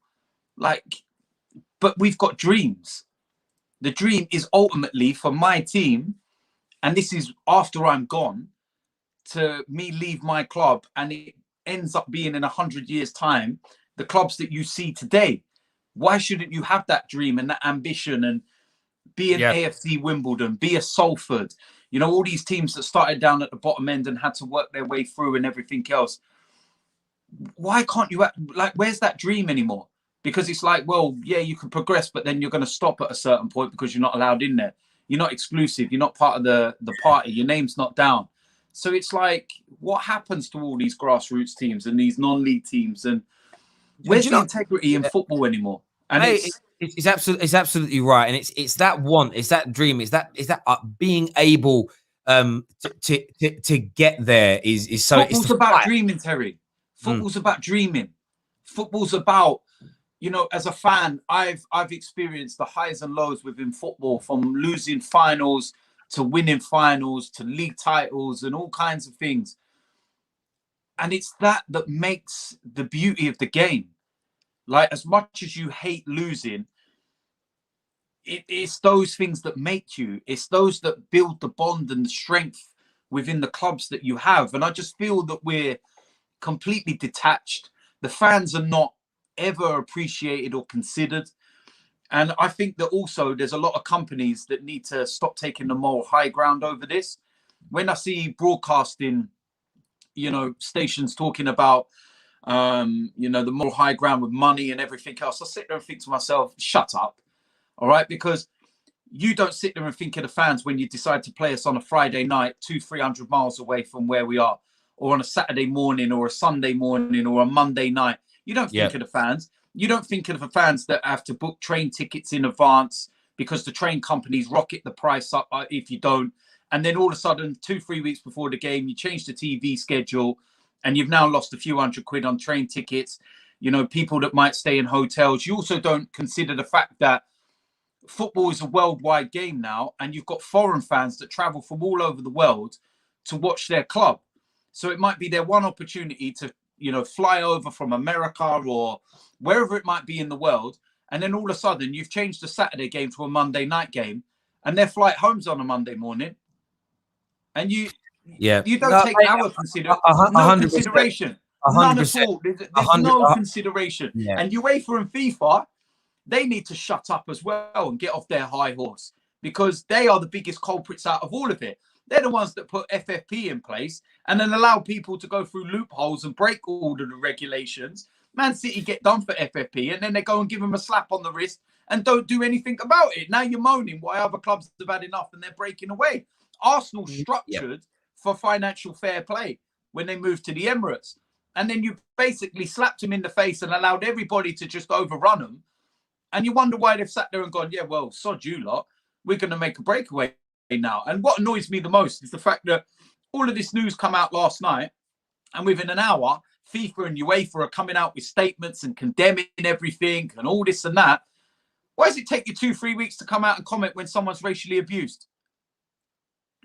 Like, but we've got dreams. The dream is ultimately for my team, and this is after I'm gone, to me leave my club, and it ends up being in 100 years' time, the clubs that you see today. Why shouldn't you have that dream and that ambition and be an AFC Wimbledon, be a Salford, all these teams that started down at the bottom end and had to work their way through and everything else? Why can't you, where's that dream anymore? Because it's like, well, yeah, you can progress, but then you're going to stop at a certain point because you're not allowed in there. You're not exclusive. You're not part of the party. Your name's not down. So it's like, what happens to all these grassroots teams and these non-league teams? And where's the integrity in football anymore? And it's absolutely right, and it's that want, it's that dream, it's that being able to get there is so. Football's about dreaming, Terry. Football's about dreaming. Football's about, as a fan, I've experienced the highs and lows within football, from losing finals to winning finals to league titles and all kinds of things. And it's that makes the beauty of the game. Like, as much as you hate losing, it's those things that make you. It's those that build the bond and the strength within the clubs that you have. And I just feel that we're completely detached. The fans are not ever appreciated or considered. And I think that also there's a lot of companies that need to stop taking the moral high ground over this. When I see broadcasting, stations talking about, the moral high ground with money and everything else, I sit there and think to myself, shut up. All right. Because you don't sit there and think of the fans when you decide to play us on a Friday night, 200-300 miles away from where we are, or on a Saturday morning or a Sunday morning or a Monday night. You don't think of the fans. You don't think of the fans that have to book train tickets in advance because the train companies rocket the price up if you don't. And then all of a sudden, 2-3 weeks before the game, you change the TV schedule and you've now lost a few £100 on train tickets. People that might stay in hotels. You also don't consider the fact that football is a worldwide game now, and you've got foreign fans that travel from all over the world to watch their club. So it might be their one opportunity to, fly over from America or wherever it might be in the world. And then all of a sudden you've changed the Saturday game to a Monday night game, and their flight home's on a Monday morning. And you don't take our consideration. None at all. There's no consideration. Yeah. And UEFA and FIFA, they need to shut up as well and get off their high horse, because they are the biggest culprits out of all of it. They're the ones that put FFP in place and then allow people to go through loopholes and break all of the regulations. Man City get done for FFP, and then they go and give them a slap on the wrist and don't do anything about it. Now you're moaning why other clubs have had enough and they're breaking away. Arsenal structured for financial fair play. when they moved to the Emirates. And then you basically slapped him in the face and allowed everybody to just overrun him. And you wonder why they've sat there and gone, yeah, well, sod you lot. We're going to make a breakaway now. And what annoys me the most is the fact that all of this news come out last night, and within an hour, FIFA and UEFA are coming out with statements and condemning everything and all this and that. Why does it take you 2-3 weeks to come out and comment when someone's racially abused?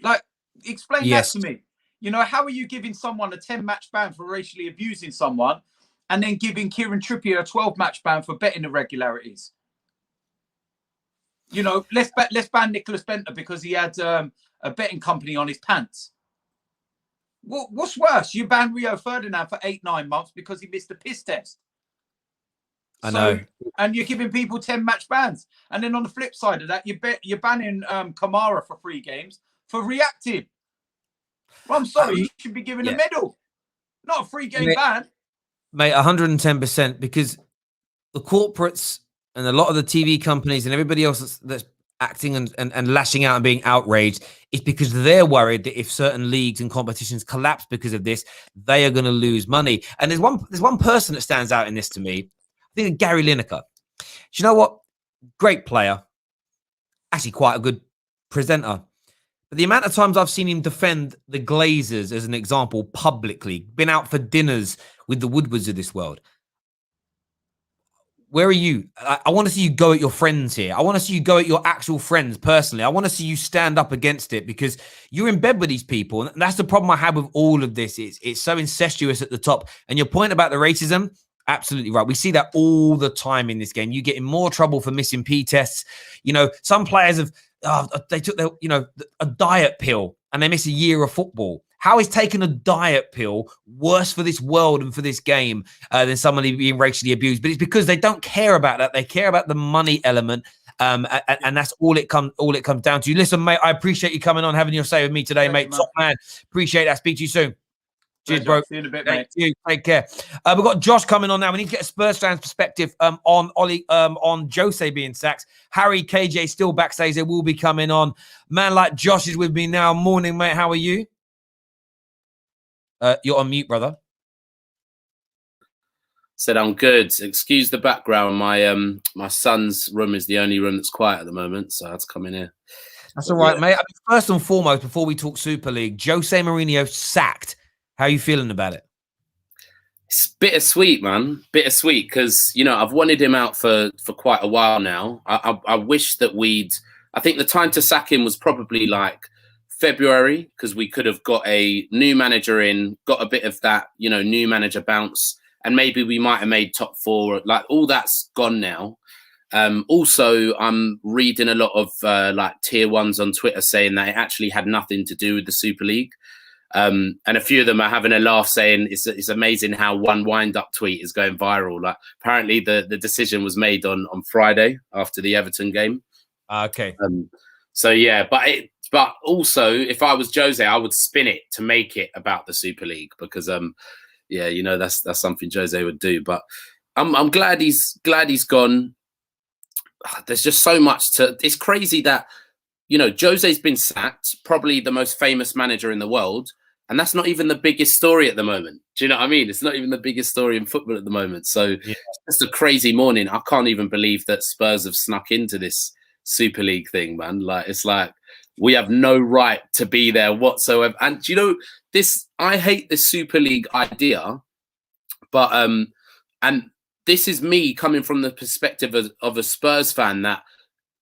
Like, explain that to me. You know, how are you giving someone a 10-match ban for racially abusing someone and then giving Kieran Trippier a 12-match ban for betting irregularities? You know, let's ban Nicholas Benter because he had a betting company on his pants. What's worse? You ban Rio Ferdinand for 8-9 months because he missed a piss test. I know. And you're giving people 10-match bans. And then on the flip side of that, you're banning Kamara for 3 games for reacting. Well, I'm sorry, you should be given a medal, not a 3-game ban. Mate, 110%, because the corporates and a lot of the TV companies and everybody else that's acting and lashing out and being outraged is because they're worried that if certain leagues and competitions collapse because of this, they are going to lose money. And there's one person that stands out in this to me. I think Gary Lineker. Do you know what? Great player. Actually quite a good presenter. But the amount of times I've seen him defend the Glazers as an example publicly, been out for dinners with the Woodwards of this world. Where are you? I want to see you go at your friends here. I want to see you go at your actual friends personally. I want to see you stand up against it because you're in bed with these people. And that's the problem I have with all of this. It's so incestuous at the top. And your point about the racism, absolutely right. We see that all the time in this game. You get in more trouble for missing P tests. You know, some players have, they took their, a diet pill and they miss a year of football. How is taking a diet pill worse for this world and for this game than somebody being racially abused? But it's because they don't care about that. They care about the money element. And that's all it comes down to. Listen, mate, I appreciate you coming on, having your say with me today, mate. Top man. Appreciate that. Speak to you soon. Cheers, bro. See you in a bit, Thank mate. you. Take care. We've got Josh coming on now. We need to get a Spurs fans perspective on Jose being sacked. Harry, KJ still backstage. They will be coming on. Man like Josh is with me now. Morning, mate. How are you? You're on mute, brother. Said I'm good. Excuse the background. My son's room is the only room that's quiet at the moment, so I had to come in here. That's all right, mate. I mean, first and foremost, before we talk Super League, Jose Mourinho sacked. How are you feeling about it? It's bittersweet, man. Bittersweet, because I've wanted him out for quite a while now. I wish that I think the time to sack him was probably like February, because we could have got a new manager in, got a bit of that, new manager bounce, and maybe we might have made top 4. Like, all that's gone now. Also, I'm reading a lot of like tier 1s on Twitter saying that it actually had nothing to do with the Super League. And a few of them are having a laugh, saying it's amazing how one wind-up tweet is going viral. Like, apparently the decision was made on Friday after the Everton game. Okay. So yeah, but also, if I was Jose, I would spin it to make it about the Super League because, that's something Jose would do. But I'm glad he's gone. There's just so much it's crazy that, Jose's been sacked, probably the most famous manager in the world. And that's not even the biggest story at the moment. Do you know what I mean? It's not even the biggest story in football at the moment. So It's a crazy morning. I can't even believe that Spurs have snuck into this Super League thing, man. Like, it's like, we have no right to be there whatsoever. And I hate this Super League idea, but and this is me coming from the perspective of a Spurs fan, that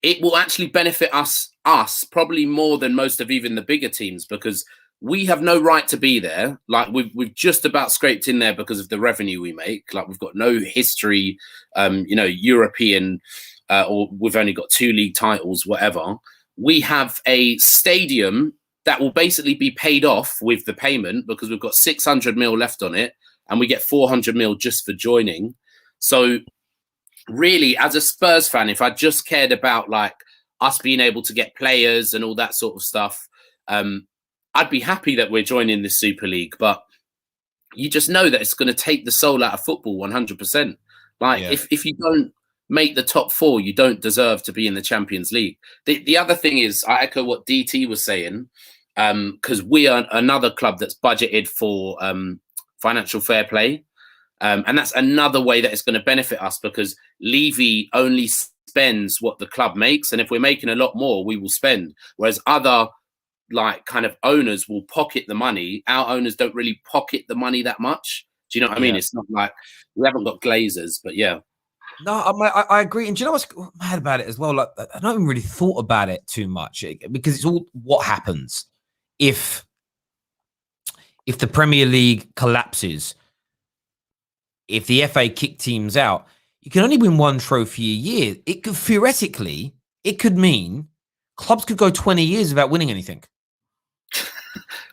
it will actually benefit us probably more than most of even the bigger teams, because we have no right to be there. Like, we've just about scraped in there because of the revenue we make. Like, we've got no history, European, or we've only got 2 league titles, whatever. We have a stadium that will basically be paid off with the payment because we've got 600 mil left on it and we get 400 mil just for joining. So really, as a Spurs fan, if I just cared about like us being able to get players and all that sort of stuff, I'd be happy that we're joining the Super League. But you just know that it's going to take the soul out of football 100%. Like, if you don't make the top 4, you don't deserve to be in the Champions League. The other thing is, I echo what DT was saying. because we are another club that's budgeted for financial fair play. And that's another way that it's going to benefit us, because Levy only spends what the club makes. And if we're making a lot more, we will spend. Whereas other like kind of owners will pocket the money. Our owners don't really pocket the money that much. Do you know what I mean? It's not like we haven't got Glazers, but yeah. No, I agree. And do you know what's mad about it as well? Like, I don't even really thought about it too much, because it's all what happens if the Premier League collapses, if the FA kick teams out. You can only win one trophy a year. It could theoretically, it could mean clubs could go 20 years without winning anything.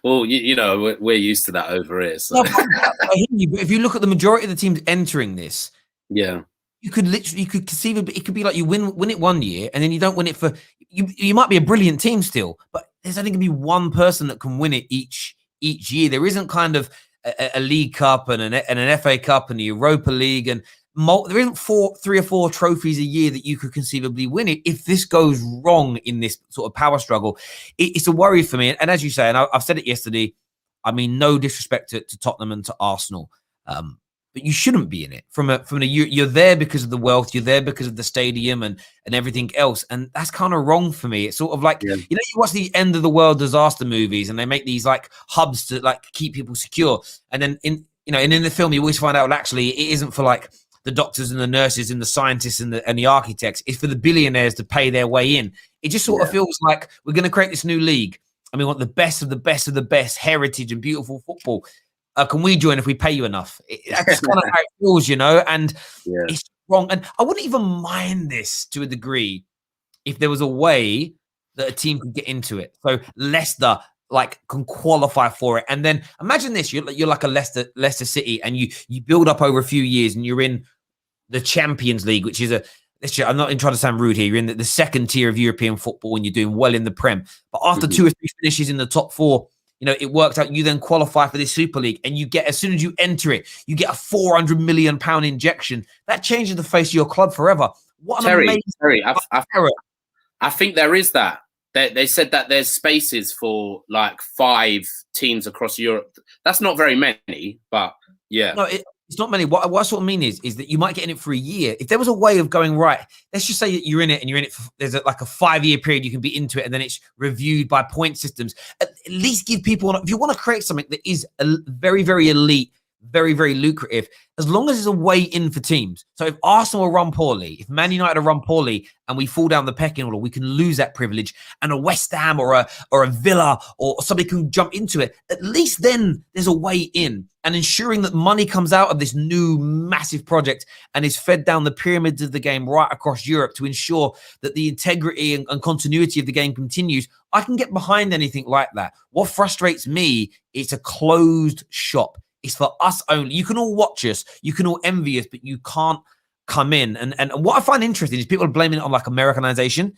Well, you know, we're used to that over here. So. No, I hear you, but if you look at the majority of the teams entering this, yeah, you could conceive of it. It could be like you win it one year and then you don't win it for you. You might be a brilliant team still, but there's only going to be one person that can win it each year. There isn't kind of a League Cup and an FA Cup and the Europa League, and there isn't 3 or 4 trophies a year that you could conceivably win it. If this goes wrong in this sort of power struggle, it's a worry for me. And as you say, and I've said it yesterday, I mean, no disrespect to Tottenham and to Arsenal, but you shouldn't be in it. You're there because of the wealth, you're there because of the stadium and everything else, and that's kind of wrong for me. It's sort of like, you watch the end of the world disaster movies, and they make these like hubs to like keep people secure, and then in the film you always find out, well, actually it isn't for like the doctors and the nurses and the scientists and the architects. It's for the billionaires to pay their way in. It just sort of feels like we're going to create this new league, and we want the best of the best of the best heritage and beautiful football. Can we join if we pay you enough? That's kind of how it feels, and it's wrong. And I wouldn't even mind this to a degree if there was a way that a team could get into it. So Leicester can qualify for it, and then imagine this: you're like a Leicester City, and you build up over a few years, and you're in the Champions League, which is I'm not trying to sound rude here. You're in the second tier of European football, and you're doing well in the Prem. But after 2 or 3 finishes in the top 4, it works out. You then qualify for this Super League, and you get, as soon as you enter it, you get a £400 million injection. That changes the face of your club forever. What an amazing Terry, I think there is that. They said that there's spaces for like 5 teams across Europe. That's not very many, but yeah. No, it's not many. What I sort of mean is that you might get in it for a year. If there was a way of going, right, let's just say that you're in it, and you're in it for, there's a 5-year period you can be into it, and then it's reviewed by point systems. At least give people, if you want to create something that is very, very elite, very, very lucrative, as long as there's a way in for teams. So if Arsenal run poorly, if Man United run poorly, and we fall down the pecking order, we can lose that privilege, and a West Ham or a Villa or somebody can jump into it. At least then there's a way in, and ensuring that money comes out of this new massive project and is fed down the pyramids of the game right across Europe to ensure that the integrity and continuity of the game continues. I can get behind anything like that. What frustrates me, it's a closed shop. It's for us only. You can all watch us, you can all envy us, but you can't come in. And what I find interesting is people are blaming it on Americanization.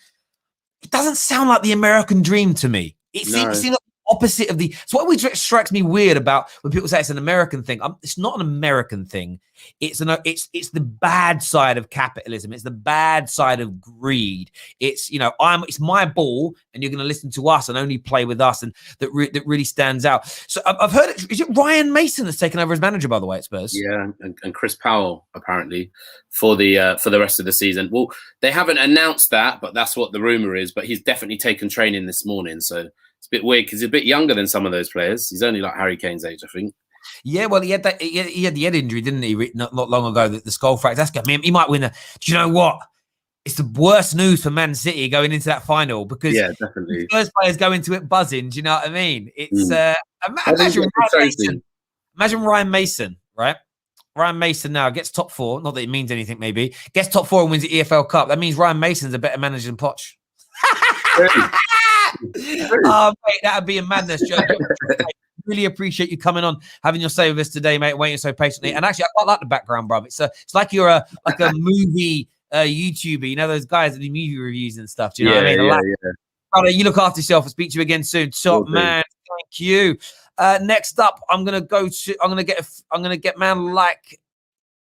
It doesn't sound like the American dream to me. It seems like the opposite of the. So what always strikes me weird about when people say it's an American thing. It's not an American thing. It's the bad side of capitalism. It's the bad side of greed. It's it's my ball, and you're going to listen to us and only play with us, and that really stands out. So I've heard is it Ryan Mason that's taken over as manager, by the way, at Spurs? Yeah, and Chris Powell apparently for the rest of the season. Well, they haven't announced that, but that's what the rumor is. But he's definitely taken training this morning, so it's a bit weird because he's a bit younger than some of those players. He's only like Harry Kane's age, I think. Yeah, well, he had the head injury, didn't he? Not long ago, the skull fracture. That's good. I mean, he might win. Do you know what? It's the worst news for Man City going into that final, because definitely first players go into it buzzing. Do you know what I mean? It's imagine Ryan Mason, right? Ryan Mason now gets top 4. Not that it means anything, maybe gets top 4 and wins the EFL Cup. That means Ryan Mason's a better manager than Poch. Oh, mate, that would be a madness, Joe. Really appreciate you coming on, having your say with us today, mate. Waiting so patiently, and actually, I quite like the background, bro. It's like you're a movie YouTuber. You know those guys that do movie reviews and stuff. Do you know what I mean? Yeah. Brother, you look after yourself. I'll speak to you again soon. Top man, thank you. Next up, I'm gonna get man like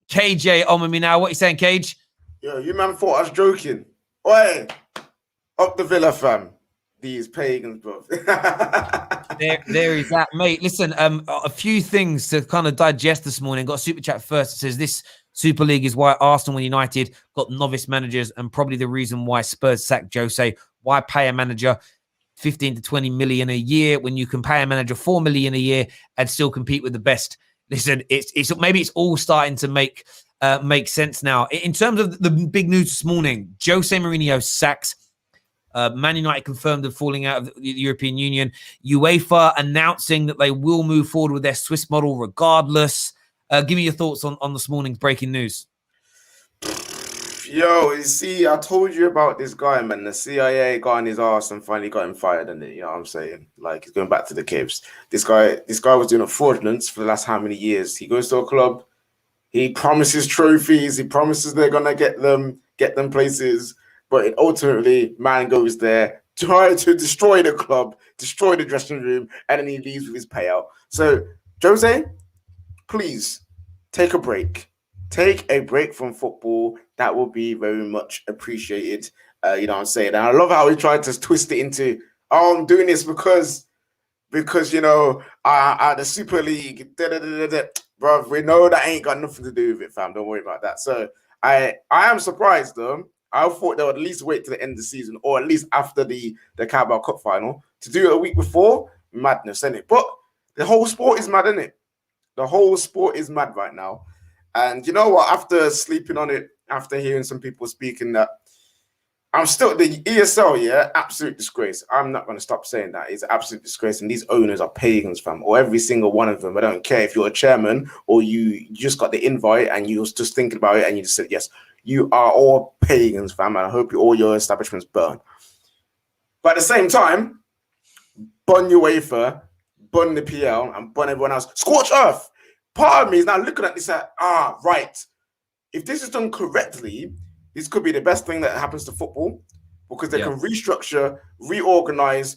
KJ on with me now. What you saying, Cage? Yeah, you man thought I was joking. Oi, up the Villa, fam. these pagans, bro. There is that, mate. Listen, a few things to kind of digest this morning. Got a super chat first. It says this Super League is why Arsenal and United got novice managers, and probably the reason why Spurs sacked Jose. Why pay a manager 15 to 20 million a year when you can pay a manager 4 million a year and still compete with the best? Listen, it's maybe it's all starting to make sense now. In terms of the big news this morning, Jose Mourinho sacks. Man United confirmed the falling out of the European Union. UEFA announcing that they will move forward with their Swiss model regardless. Give me your thoughts on this morning's breaking news. Yo, you see, I told you about this guy, man. The CIA got on his ass and finally got him fired, and you know what I'm saying? Like, he's going back to the caves. This guy was doing a fraudulence for the last how many years? He goes to a club, he promises trophies, he promises they're gonna get them places, but ultimately, man goes there, try to destroy the club, destroy the dressing room, and then he leaves with his payout. So, Jose, please take a break. Take a break from football. That will be very much appreciated. You know what I'm saying? And I love how he tried to twist it into, oh, I'm doing this because you know, the Super League. Bro, we know that ain't got nothing to do with it, fam. Don't worry about that. So I am surprised though. I thought they would at least wait to the end of the season, or at least after the Carabao Cup final. To do it a week before, madness, isn't it? But the whole sport is mad, isn't it? The whole sport is mad right now. And you know what? After sleeping on it, after hearing some people speaking that, I'm still the ESL, yeah, absolute disgrace. I'm not going to stop saying that. It's an absolute disgrace. And these owners are pagans, fam, or every single one of them. I don't care if you're a chairman or you just got the invite and you was just thinking about it and you just said, yes, you are all pagans, fam. And I hope all your establishments burn. But at the same time, bun UEFA, bun the PL, and bun everyone else. Scorch earth. Part of me is now looking at this at, right. If this is done correctly, this could be the best thing that happens to football because they can restructure, reorganize,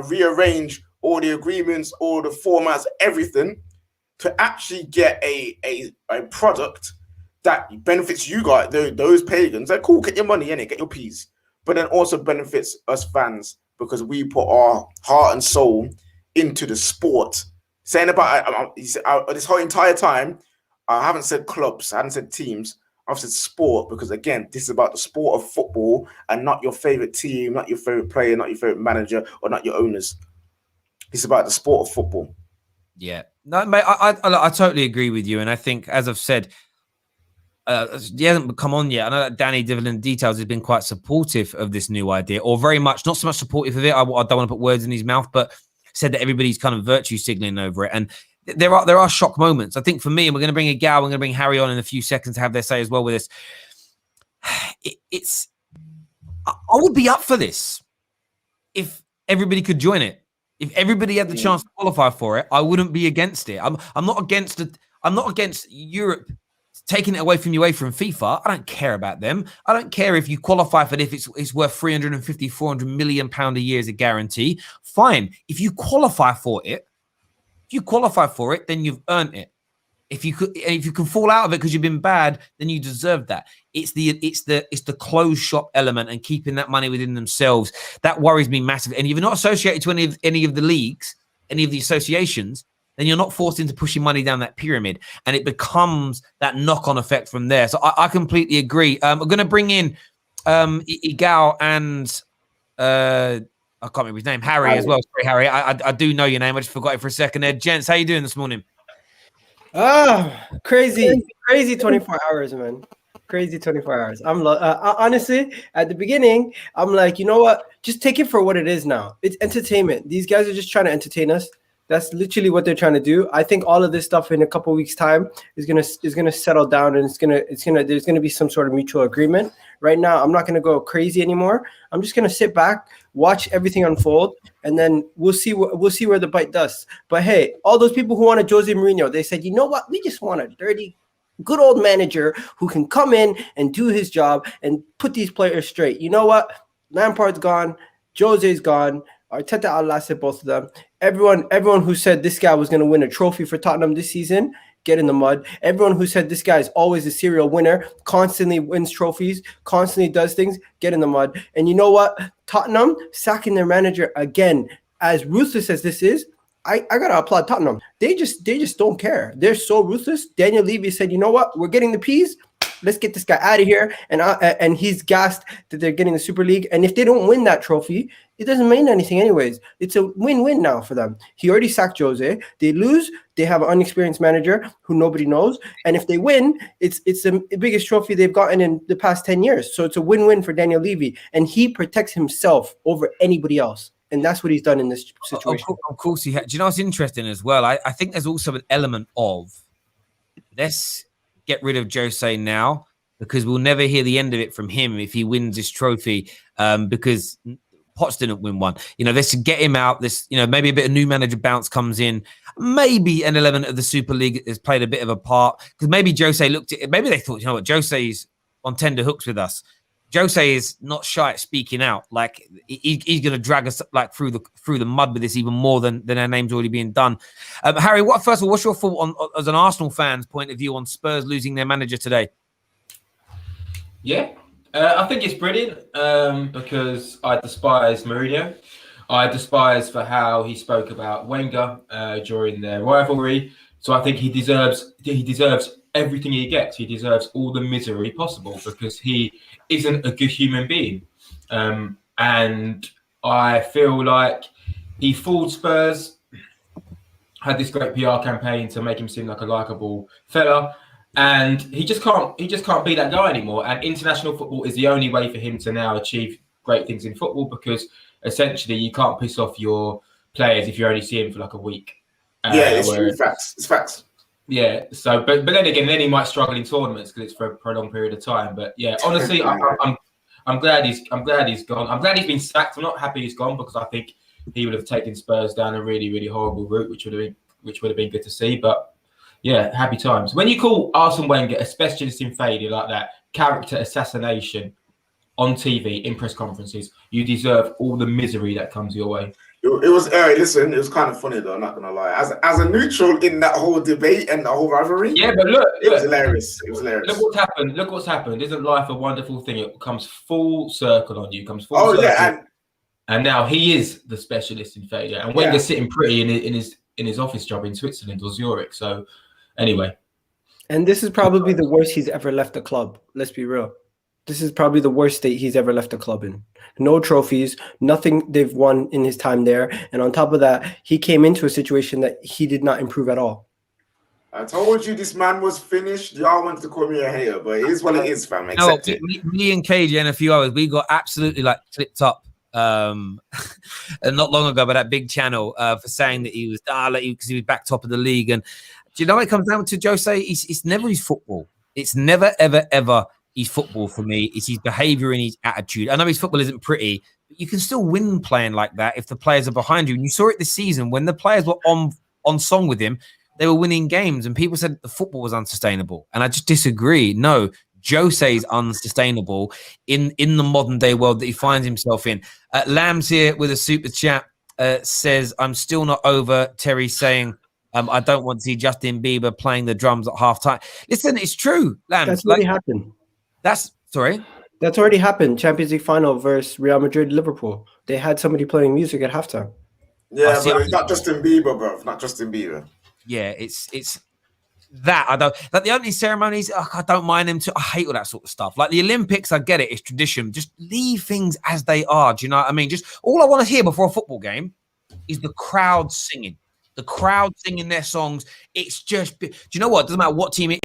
rearrange all the agreements, all the formats, everything to actually get a product that benefits you guys, those pagans. They're cool, get your money in it, get your peas, but then also benefits us fans because we put our heart and soul into the sport. Saying about this whole entire time, I haven't said clubs, I haven't said teams, I've said sport because, again, this is about the sport of football and not your favorite team, not your favorite player, not your favorite manager, or not your owners. It's about the sport of football. Yeah. No, mate, I totally agree with you. And I think, as I've said, he hasn't come on yet. I know that Danny Dividend Details has been quite supportive of this new idea, or very much, not so much supportive of it. I don't want to put words in his mouth, but said that everybody's kind of virtue signaling over it. And there are shock moments. I think for me, and we're going to bring we're going to bring Harry on in a few seconds to have their say as well with this. I would be up for this if everybody could join it. If everybody had the chance to qualify for it, I wouldn't be against it. I'm not against it. I'm not against Europe taking it away from FIFA. I don't care about them. I don't care if you qualify for it, if it's worth 350, 400 million pound a year as a guarantee. Fine. If you qualify for it, then you've earned it. If you can fall out of it because you've been bad, then you deserve that. It's the closed shop element and keeping that money within themselves that worries me massively. And if you're not associated to any of the leagues, any of the associations, then you're not forced into pushing money down that pyramid, and it becomes that knock-on effect from there. So I completely agree. We're going to bring in Igal and I can't remember his name, Harry as well. Sorry, Harry. I do know your name. I just forgot it for a second there. Gents, how you doing this morning? Crazy 24 hours, man. Crazy 24 hours. Honestly, at the beginning, I'm like, you know what? Just take it for what it is now. It's entertainment. These guys are just trying to entertain us. That's literally what they're trying to do. I think all of this stuff in a couple of weeks' time is gonna settle down, and there's gonna be some sort of mutual agreement. Right now, I'm not gonna go crazy anymore. I'm just gonna sit back, watch everything unfold, and then we'll see where the bite does. But hey, all those people who wanted Jose Mourinho, they said, you know what? We just want a dirty, good old manager who can come in and do his job and put these players straight. You know what? Lampard's gone, Jose's gone. Arteta outlasted both of them. Everyone who said this guy was going to win a trophy for Tottenham this season, get in the mud. Everyone who said this guy is always a serial winner, constantly wins trophies, constantly does things, get in the mud. And you know what? Tottenham sacking their manager again, as ruthless as this is. I gotta applaud Tottenham. They just don't care. They're so ruthless. Daniel Levy said, you know what? We're getting the peas. Let's get this guy out of here. And he's gassed that they're getting the Super League. And if they don't win that trophy, it doesn't mean anything anyways. It's a win-win now for them. He already sacked Jose. They lose. They have an unexperienced manager who nobody knows. And if they win, it's the biggest trophy they've gotten in the past 10 years. So it's a win-win for Daniel Levy. And he protects himself over anybody else. And that's what he's done in this situation. Of course he has. Do you know what's interesting as well? I think there's also an element of, let's get rid of Jose now, because we'll never hear the end of it from him if he wins this trophy, because Potts didn't win one. Let's get him out. Maybe a bit of new manager bounce comes in. Maybe an element of the Super League has played a bit of a part, because maybe Jose looked at it. Maybe they thought, you know what, Jose's on tender hooks with us. Jose is not shy at speaking out. Like he's going to drag us like through the mud with this even more than our name's already being done. Harry, first of all, what's your thought on, as an Arsenal fan's point of view, on Spurs losing their manager today? Yeah, I think it's brilliant because I despise Mourinho. I despise for how he spoke about Wenger during their rivalry. So I think he deserves everything he gets. He deserves all the misery possible because he isn't a good human being. And I feel like he fooled Spurs, had this great PR campaign to make him seem like a likable fella. And he just can't be that guy anymore. And international football is the only way for him to now achieve great things in football, because essentially you can't piss off your players if you only see him for like a week. It's true. Facts. It's facts. Yeah. So, but then again, he might struggle in tournaments because it's for a long period of time. But yeah, honestly, I'm glad he's gone. I'm glad he's been sacked. I'm not happy he's gone, because I think he would have taken Spurs down a really, really horrible route, which would have been good to see. But yeah, happy times. When you call Arsene Wenger a specialist in failure like that, character assassination on TV in press conferences, you deserve all the misery that comes your way. It was listen, it was kind of funny though, I'm not gonna lie. As a neutral in that whole debate and the whole rivalry. Yeah, but look, it was hilarious. It was hilarious. Look what's happened. Isn't life a wonderful thing? It comes full circle on you. And now he is the specialist in failure. And Wenger's sitting pretty in his office job in Switzerland or Zurich. So anyway. And this is probably the worst he's ever left the club. Let's be real. This is probably the worst state he's ever left a club in. No trophies, nothing they've won in his time there. And on top of that, he came into a situation that he did not improve at all. I told you this man was finished. Y'all wanted to call me a hater, but it is what it is, fam. No, me and KJ and a few others, we got absolutely like clipped up and not long ago by that big channel for saying that he was because he was back top of the league. And do you know what it comes down to, Jose? It's never his football. It's never, ever his football for me. It's his behavior and his attitude. I know his football isn't pretty, but you can still win playing like that if the players are behind you. And you saw it this season when the players were on song with him, they were winning games, and people said the football was unsustainable. And I just disagree. No, Jose is unsustainable in the modern day world that he finds himself in. Lamb's here with a super chat, says, I'm still not over Terry saying, I don't want to see Justin Bieber playing the drums at halftime. Listen, it's true, Lambs. That's already happened. That's already happened. Champions League final versus Real Madrid, Liverpool. They had somebody playing music at halftime. Yeah, but it's not Justin Bieber, bro. Not Justin Bieber. Yeah, it's that I don't like the opening ceremonies. I don't mind them too. I hate all that sort of stuff. Like the Olympics, I get it. It's tradition. Just leave things as they are. Do you know what I mean? Just all I want to hear before a football game is the crowd singing. The crowd singing their songs. It's just. Do you know what? It doesn't matter what team it is.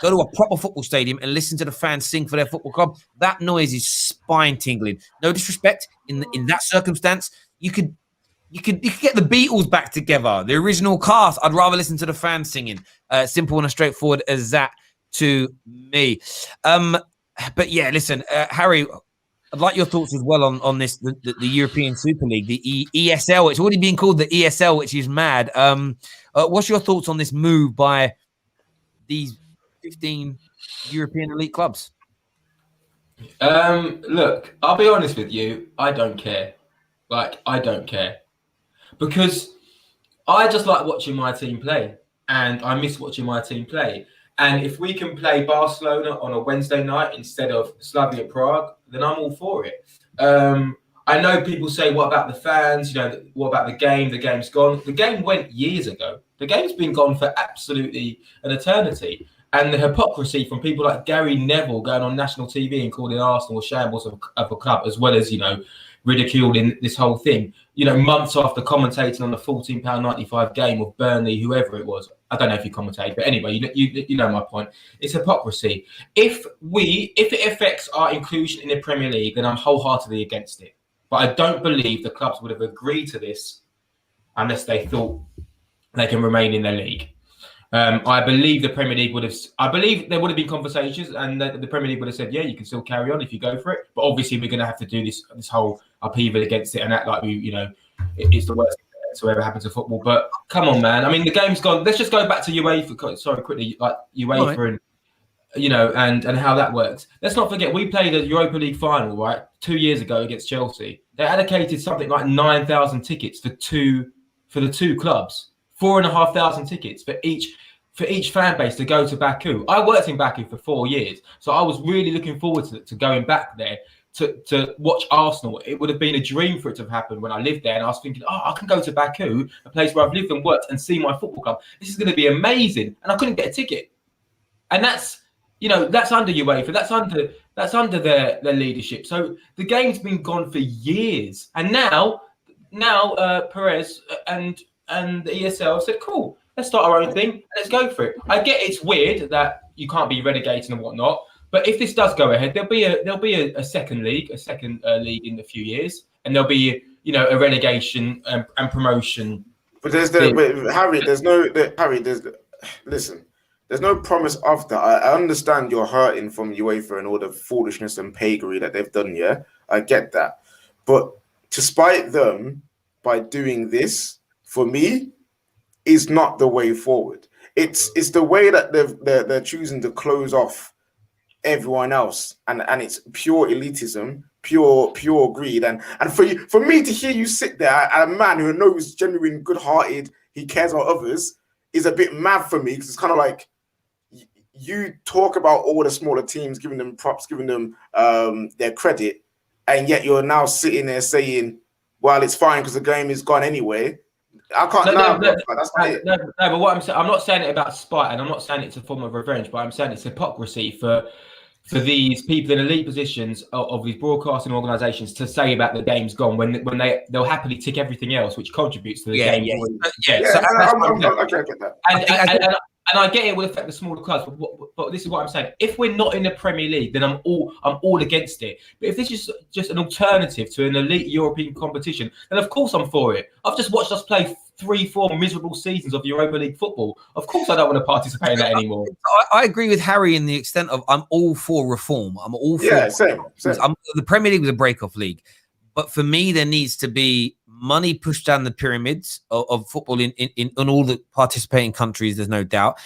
Go to a proper football stadium and listen to the fans sing for their football club. That noise is spine tingling. No disrespect. In that circumstance, you could get the Beatles back together, the original cast. I'd rather listen to the fans singing. Simple and as straightforward as that to me. But yeah, listen, Harry, I'd like your thoughts as well on this, the European Super League, the ESL. It's already been called the ESL, which is mad. What's your thoughts on this move by these 15 European elite clubs? Look, I'll be honest with you. I don't care. I don't care. Because I just like watching my team play. and I miss watching my team play. And if we can play Barcelona on a Wednesday night instead of Slavia Prague, then I'm all for it. I know people say, what about the fans? You know, what about the game? The game's gone. The game went years ago. The game's been gone for absolutely an eternity. And the hypocrisy from people like Gary Neville going on national TV and calling Arsenal a shambles of a club, as well as, you know, ridiculing this whole thing, you know, months after commentating on the £14.95 game of Burnley, whoever it was. I don't know if you commentate, but anyway, you know my point. It's hypocrisy. If it affects our inclusion in the Premier League, then I'm wholeheartedly against it. But I don't believe the clubs would have agreed to this unless they thought they can remain in their league. I believe the Premier League would have. I believe there would have been conversations, and the Premier League would have said, "Yeah, you can still carry on if you go for it." But obviously, we're going to have to do this whole upheaval against it and act like it's the worst thing to ever happen to football. But come on, man. I mean, the game's gone. Let's just go back to UEFA. Sorry, quickly, like UEFA right. and and how that works. Let's not forget we played a Europa League final 2 years ago against Chelsea. They allocated something like 9,000 tickets for the two clubs. 4,500 tickets for each fan base to go to Baku. I worked in Baku for 4 years, so I was really looking forward to going back there to watch Arsenal. It would have been a dream for it to have happened when I lived there, and I was thinking, I can go to Baku, a place where I've lived and worked, and see my football club. This is going to be amazing, and I couldn't get a ticket. And that's under UEFA. That's under their leadership. So the game's been gone for years, and now Perez and the ESL said, cool, let's start our own thing. Let's go for it. I get it's weird that you can't be relegated and whatnot, but if this does go ahead, there'll be a second league, league in a few years, and there'll be a relegation and promotion. But Harry, listen. There's no promise of that. I understand you're hurting from UEFA and all the foolishness and paggery that they've done. Yeah, I get that, but to spite them by doing this, for me, is not the way forward. It's the way that they're choosing to close off everyone else, and it's pure elitism, pure greed, and for me to hear you sit there, a man who knows genuine, good-hearted, he cares about others, is a bit mad for me, because it's kind of like you talk about all the smaller teams, giving them props, giving them their credit, and yet you're now sitting there saying, "Well, it's fine because the game is gone anyway." I can't. But what I'm saying, I'm not saying it about spite, and I'm not saying it's a form of revenge, but I'm saying it's hypocrisy for these people in elite positions of these broadcasting organisations to say about the game's gone when they'll happily tick everything else which contributes to the game. I get that. And I get it will affect the smaller clubs, but this is what I'm saying. If we're not in the Premier League, then I'm all against it. But if this is just an alternative to an elite European competition, then of course I'm for it. I've just watched us play 3-4 miserable seasons of Europa League football. Of course I don't want to participate in that anymore. I agree with Harry in the extent of I'm all for reform. I'm all for same. The Premier League was a break-off league. But for me, there needs to be money pushed down the pyramids of football in all the participating countries. There's no doubt.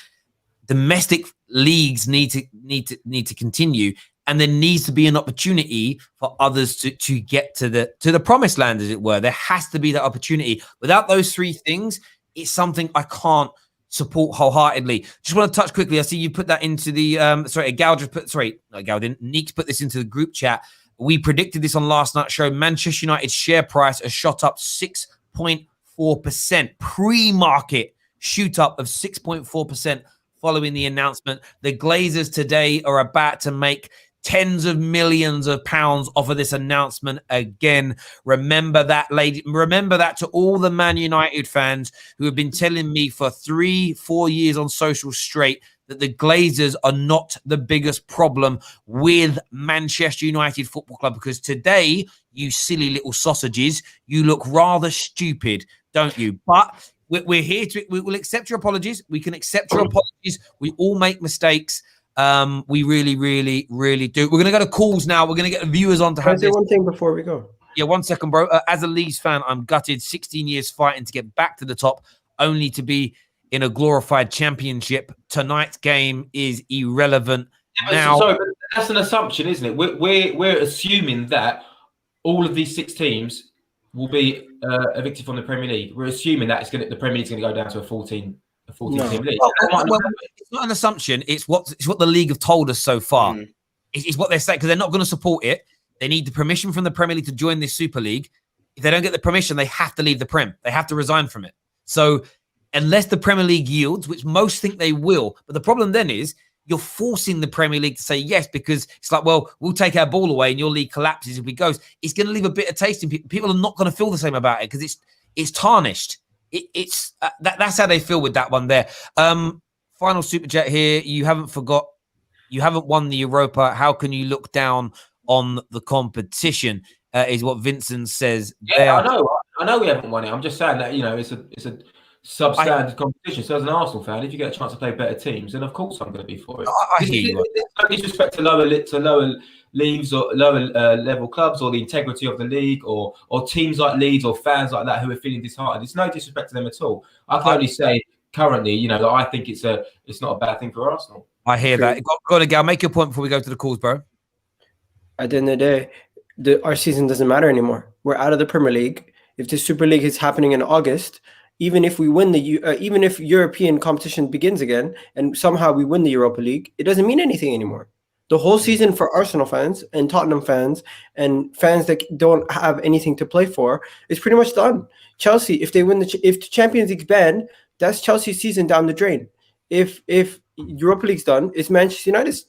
Domestic leagues need to continue, and there needs to be an opportunity for others to get to the promised land, as it were. There has to be that opportunity. Without those three things, it's something I can't support wholeheartedly. Just want to touch quickly. I see you put that into the Neeks put this into the group chat. We predicted this on last night's show. Manchester United's share price has shot up 6.4%. Pre-market shoot up of 6.4% following the announcement. The Glazers today are about to make tens of millions of pounds off of this announcement again. Remember that, lady. Remember that to all the Man United fans who have been telling me for 3-4 years on social straight that the Glazers are not the biggest problem with Manchester United Football Club, because today, you silly little sausages, you look rather stupid, don't you? But we're here we will accept your apologies. We can accept your apologies. We all make mistakes. We really, really, really do. We're going to go to calls now. We're going to get the viewers on to have this. One thing before we go. Yeah, 1 second, bro. As a Leeds fan, I'm gutted. 16 years fighting to get back to the top, only to be in a glorified championship. Tonight's game is irrelevant. Now, sorry, but that's an assumption, isn't it? We're assuming that all of these 6 teams will be evicted from the Premier League. We're assuming that the Premier League's going to go down to a 14 a 14-team league. Well, it's not an assumption. It's what the league have told us so far. It's what they're saying, because they're not going to support it. They need the permission from the Premier League to join this Super League. If they don't get the permission, they have to leave the Prem. They have to resign from it. So unless the Premier League yields, which most think they will, but the problem then is you're forcing the Premier League to say yes, because it's like, well, we'll take our ball away and your league collapses if we goes. It's going to leave a bitter taste in people. People are not going to feel the same about it because it's tarnished. That's how they feel with that one there. Final super chat here. You haven't won the Europa. How can you look down on the competition? Is what Vincent says. Yeah, I know we haven't won it. I'm just saying that, it's a substandard competition. So as an Arsenal fan, if you get a chance to play better teams, then of course I'm going to be for it. I hear you. No disrespect to lower leagues or lower level clubs, or the integrity of the league, or teams like Leeds or fans like that who are feeling disheartened. It's no disrespect to them at all. I can only say currently, that I think it's not a bad thing for Arsenal. I hear that. Go on, Gal. Make your point before we go to the calls, bro. At the end of the day, our season doesn't matter anymore. We're out of the Premier League. If the Super League is happening in August, even if we win even if European competition begins again and somehow we win the Europa League, it doesn't mean anything anymore. The whole season for Arsenal fans and Tottenham fans and fans that don't have anything to play for is pretty much done. Chelsea, if the Champions League's banned, that's Chelsea's season down the drain. If Europa League's done, it's Manchester United's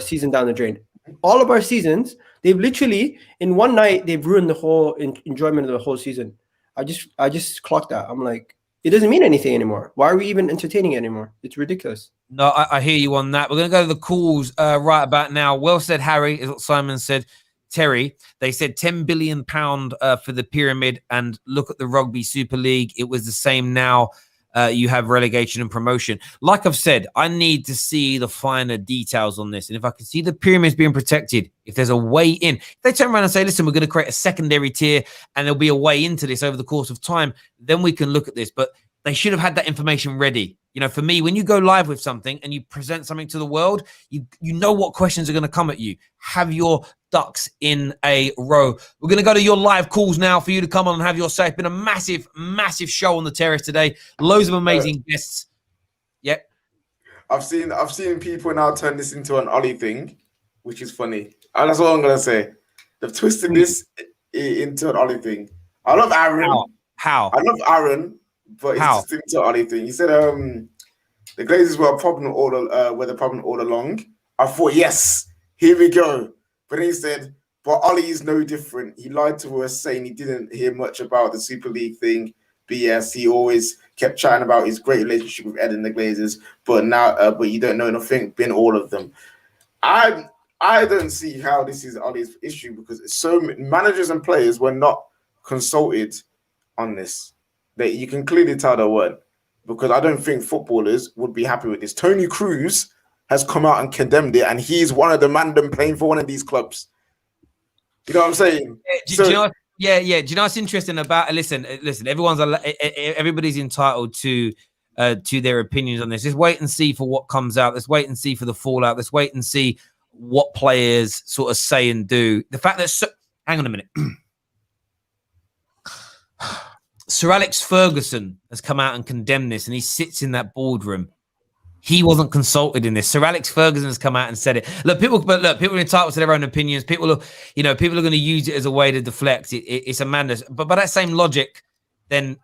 season down the drain. All of our seasons, they've literally in one night they've ruined the whole enjoyment of the whole season. I just clocked that. I'm like, it doesn't mean anything anymore. Why are we even entertaining it anymore? It's ridiculous. No, I hear you on that. We're going to go to the calls right about now. Well said, Harry, is what Simon said. Terry, they said £10 billion for the pyramid, and look at the Rugby Super League. It was the same now. You have relegation and promotion. Like I've said, I need to see the finer details on this. And if I can see the pyramids being protected, if there's a way in, if they turn around and say, listen, we're going to create a secondary tier and there'll be a way into this over the course of time, then we can look at this. But they should have had that information ready. For me, when you go live with something and you present something to the world, you know what questions are going to come at you. Have your ducks in a row. We're going to go to your live calls now for you to come on and have your say. It's been a massive, massive show on the Terrace today. Loads of amazing guests. Yep. I've seen people now turn this into an Ollie thing, which is funny. And that's all I'm going to say. They've twisted this into an Ollie thing. I love Aaron. How? I love Aaron. But it's just into Ollie thing. He said the Glazers were the problem all along. I thought, yes, here we go. But then he said, but Ollie is no different. He lied to us, saying he didn't hear much about the Super League thing. BS. He always kept chatting about his great relationship with Ed and the Glazers, but now, but you don't know nothing. Been all of them. I don't see how this is Ollie's issue, because so many managers and players were not consulted on this. You can clearly tell they weren't, because I don't think footballers would be happy with this. Tony Cruz has come out and condemned it, and he's one of the mandem playing for one of these clubs. You know what I'm saying? Do you know what's interesting about? Listen. Everybody's entitled to their opinions on this. Let's wait and see for what comes out. Let's wait and see for the fallout. Let's wait and see what players sort of say and do. The fact that hang on a minute. Sir Alex Ferguson has come out and condemned this, and he sits in that boardroom. He wasn't consulted in this. Sir Alex Ferguson has come out and said it. People are entitled to their own opinions. People are going to use it as a way to deflect. It's a madness. But by that same logic, then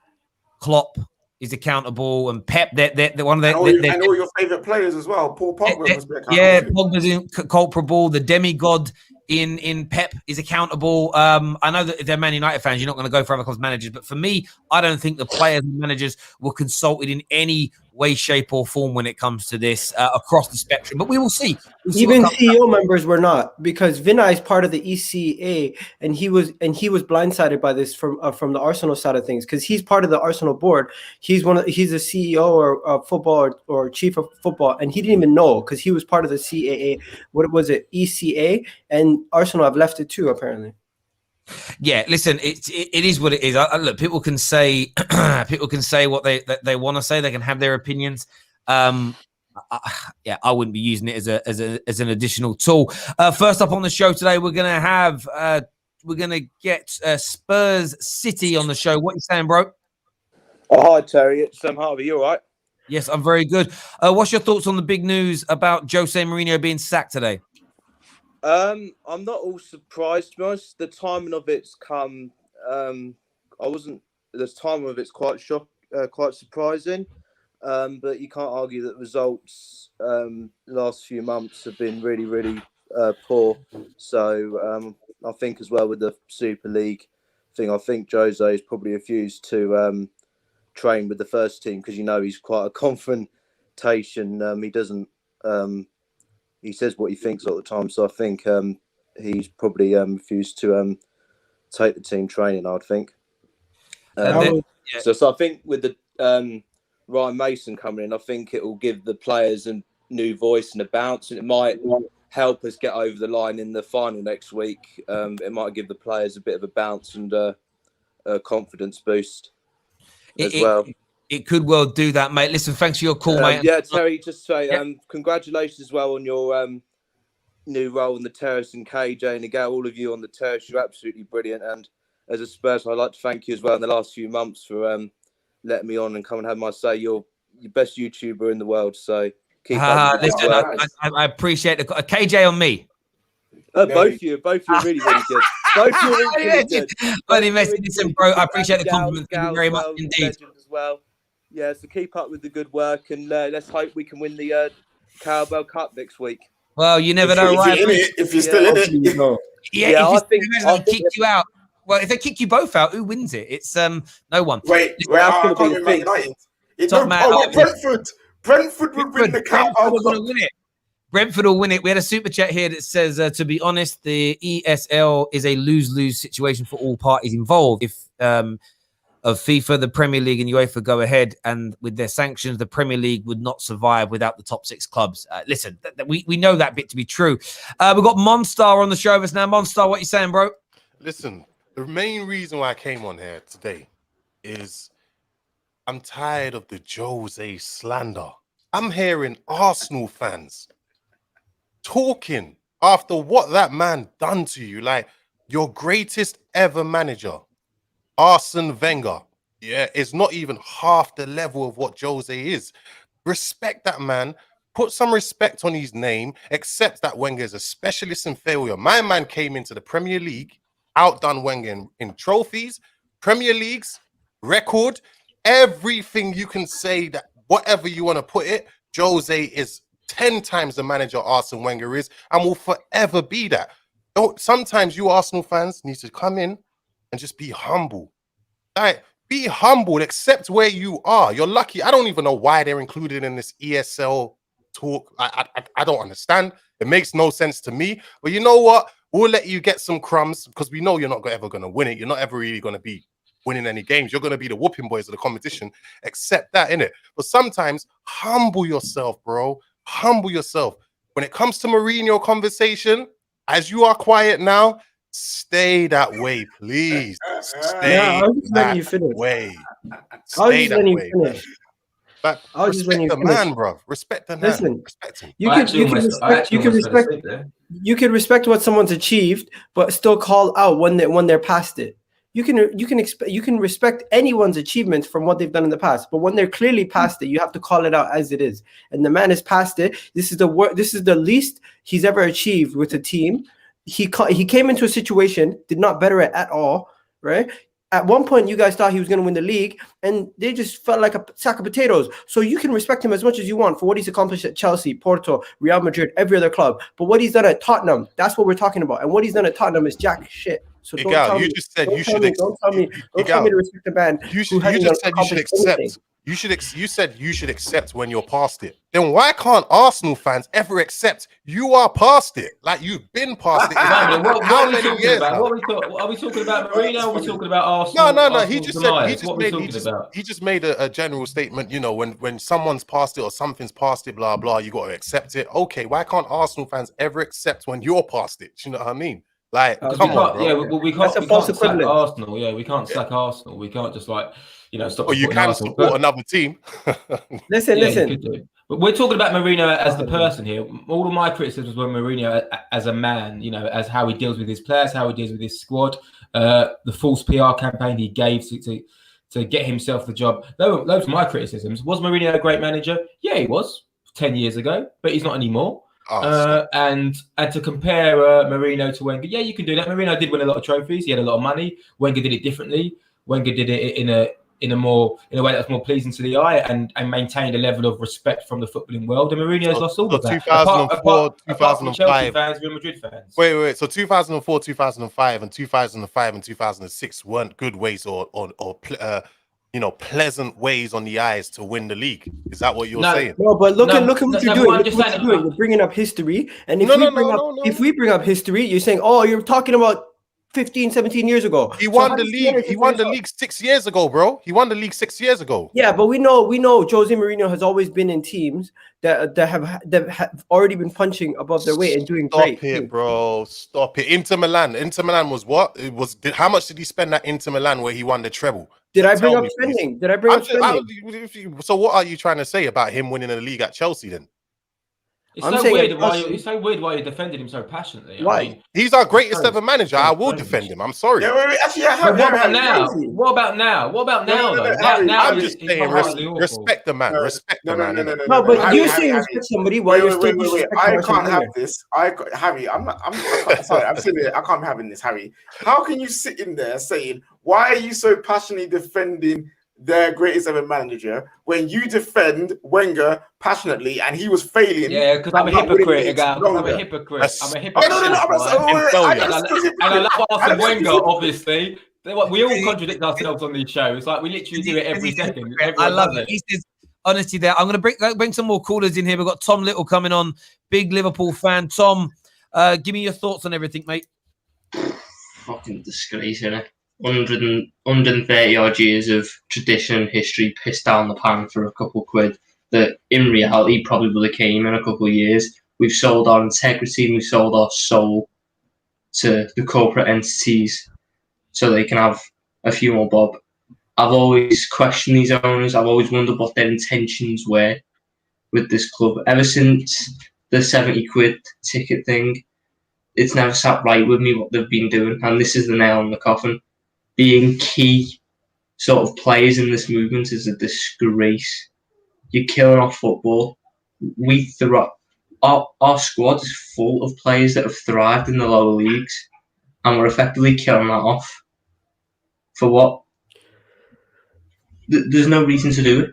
Klopp is accountable, and Pep. They're one of their and all your favorite players as well. Paul Pogba was accountable. Yeah, Pogba's culpable. The demigod in Pep is accountable. I know that if they're Man United fans, you're not going to go for other clubs' managers, but for me, I don't think the players and managers were consulted in any way, shape, or form when it comes to this across the spectrum. But we will see. Even CEO members were not, because Vinay is part of the ECA, and he was blindsided by this from the Arsenal side of things, because he's part of the Arsenal board. He's a CEO or football or chief of football, and he didn't even know, because he was part of the CAA. What was it? ECA, and Arsenal have left it too, apparently. Yeah, listen, it is what it is. Look, people can say what they want to say. They can have their opinions. I wouldn't be using it as an additional tool. First up on the show today, we're gonna get Spurs City on the show. What are you saying, bro? Oh, hi Terry, it's Harvey. You all right? Yes, I'm very good. What's your thoughts on the big news about Jose Mourinho being sacked today? I'm not all surprised, to be honest. The timing of it's come. I wasn't. The timing of it's quite quite surprising. But you can't argue that the results the last few months have been really, really poor. So I think as well with the Super League thing, I think Jose has probably refused to train with the first team because he's quite a confrontation. He doesn't. He says what he thinks all the time. So I think he's probably refused to take the team training. I'd think. So I think with the Ryan Mason coming in, I think it will give the players a new voice and a bounce, and it might help us get over the line in the final next week. It might give the players a bit of a bounce and a confidence boost as well. It could well do that, mate. Listen, thanks for your call, mate. Yeah, Terry, just say congratulations as well on your new role in the Terrace, and KJ and again, all of you on the Terrace. You're absolutely brilliant. And as a Spurs, I'd like to thank you as well in the last few months for letting me on and come and have my say. You're the best YouTuber in the world. So keep up. Listen, I appreciate the KJ on me. Both of you are really, really good. Both of you are really good. Only message. Listen, bro, I appreciate the compliment. Thank you very much indeed. As well. Yeah, so keep up with the good work, and let's hope we can win the Carabao Cup next week. Well, you never know, right? If you're still in it. Yeah, I think they kick you out. Well, if they kick you both out, who wins it? It's no one. Wait, I can't remember United. Brentford would win the Carabao Cup. Brentford will win it. We had a super chat here that says, to be honest, the ESL is a lose-lose situation for all parties involved. If of FIFA, the Premier League and UEFA go ahead, and with their sanctions, the Premier League would not survive without the top 6 clubs. Listen, we know that bit to be true. We've got Monstar on the show with us now. Monstar, what you saying, bro? Listen, the main reason why I came on here today is I'm tired of the Jose slander. I'm hearing Arsenal fans talking after what that man done to you, like your greatest ever manager, Arsene Wenger, is not even half the level of what Jose is. Respect that man. Put some respect on his name. Accept that Wenger is a specialist in failure. My man came into the Premier League, outdone Wenger in trophies, Premier Leagues, record, everything you can say, that whatever you want to put it, Jose is 10 times the manager Arsene Wenger is and will forever be that. Sometimes you Arsenal fans need to come in and just be humble. Like, be humble, accept where you are. You're lucky. I don't even know why they're included in this ESL talk. I don't understand. It makes no sense to me. But you know what? We'll let you get some crumbs because we know you're not ever going to win it. You're not ever really going to be winning any games. You're going to be the whooping boys of the competition. Accept that, innit? But sometimes humble yourself, bro. Humble yourself. When it comes to Mourinho conversation, as you are quiet now, stay that way, please. Stay that way. Stay that way. But respect the man, bro. Respect the man. Listen, respect him. You can respect what someone's achieved, but still call out when they're past it. You can respect anyone's achievements from what they've done in the past, but when they're clearly past it, you have to call it out as it is. And the man is past it. This is the least he's ever achieved with a team. He came into a situation, did not better it at all, right? At one point, you guys thought he was going to win the league, and they just felt like a sack of potatoes. So you can respect him as much as you want for what he's accomplished at Chelsea, Porto, Real Madrid, every other club. But what he's done at Tottenham, that's what we're talking about. And what he's done at Tottenham is jack shit. So don't tell me to respect the man. You just said you should accept. You said you should accept when you're past it. Then why can't Arsenal fans ever accept you are past it? Like you've been past it. How many years? Are we talking about Mourinho? Are we talking about Arsenal? No. He just made a general statement. You know, when someone's past it or something's past it, blah blah, you got to accept it. Okay, why can't Arsenal fans ever accept when you're past it? Do you know what I mean? Like, come on, bro. Yeah, we can't sack Arsenal. Yeah, we can't sack Arsenal. We can't just stop. Or you can support another team. Listen. But we're talking about Mourinho as the person here. All of my criticisms were Mourinho as a man, as how he deals with his players, how he deals with his squad, the false PR campaign he gave to get himself the job. Those were my criticisms. Was Mourinho a great manager? Yeah, he was 10 years ago, but he's not anymore. And to compare Mourinho to Wenger, yeah, you can do that. Mourinho did win a lot of trophies. He had a lot of money. Wenger did it differently. Wenger did it in a way that's more pleasing to the eye and maintained a level of respect from the footballing world. And Mourinho's lost all of that. 2004, apart from Chelsea 2005 fans, Real Madrid fans. Wait. So 2004, 2005, and 2005 and 2006 weren't good ways or pleasant ways on the eyes to win the league. Is that what you're saying? No, but look at what you're doing. Look what you're doing. You're bringing up history, and if we bring up history, you're saying, "Oh, you're talking about 15, 17 years ago." He won the league. He won the league 6 years ago, bro. He won the league 6 years ago. Yeah, but we know Jose Mourinho has always been in teams that have already been punching above their weight and doing great. Stop it, bro. Stop it. Inter Milan was what? How much did he spend at Inter Milan where he won the treble? Did I bring up spending? So what are you trying to say about him winning the league at Chelsea then? It's so weird why you defended him so passionately. Why? I mean, he's our greatest ever manager. I will defend him. I'm sorry. What about now? I'm just saying, respect the man. Respect the man. No, but you're saying respect somebody while you're still disrespecting. I can't have this. Harry, I'm sorry. I'm sitting there. I can't be having this, Harry. How can you sit in there saying, why are you so passionately defending their greatest ever manager when you defend Wenger passionately and he was failing? Yeah, because I'm a hypocrite. I'm a hypocrite. And I love Arsene Wenger, obviously. We all contradict ourselves on these shows. Like we literally do it every second. I love it. He says, honestly, there. I'm going to bring some more callers in here. We've got Tom Little coming on, big Liverpool fan. Tom, give me your thoughts on everything, mate. Fucking disgrace, innit? 130 odd years of tradition, history pissed down the pan for a couple quid that in reality probably would have came in a couple of years. We've sold our integrity and we've sold our soul to the corporate entities so they can have a few more bob. I've always questioned these owners. I've always wondered what their intentions were with this club. Ever since the 70 quid ticket thing, it's never sat right with me what they've been doing, and this is the nail in the coffin. Being key sort of players in this movement is a disgrace. You're killing off football. Our squad is full of players that have thrived in the lower leagues, and we're effectively killing that off. For what? There's no reason to do it.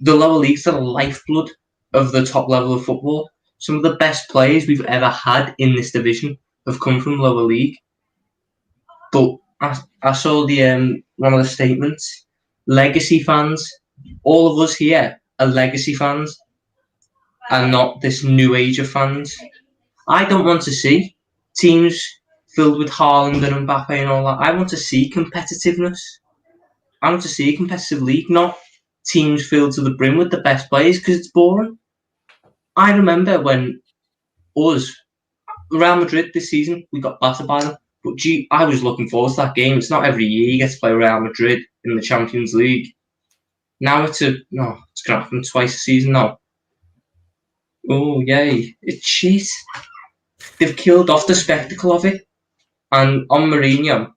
The lower leagues are the lifeblood of the top level of football. Some of the best players we've ever had in this division have come from lower league. But I saw the one of the statements. Legacy fans, all of us here are legacy fans and not this new age of fans. I don't want to see teams filled with Haaland and Mbappe and all that. I want to see competitiveness. I want to see a competitive league, not teams filled to the brim with the best players because it's boring. I remember when Real Madrid this season, we got battered by them. But I was looking forward to that game. It's not every year you get to play Real Madrid in the Champions League. Now it's going to happen twice a season now. Oh, yay. It's shit. They've killed off the spectacle of it. And on Mourinho,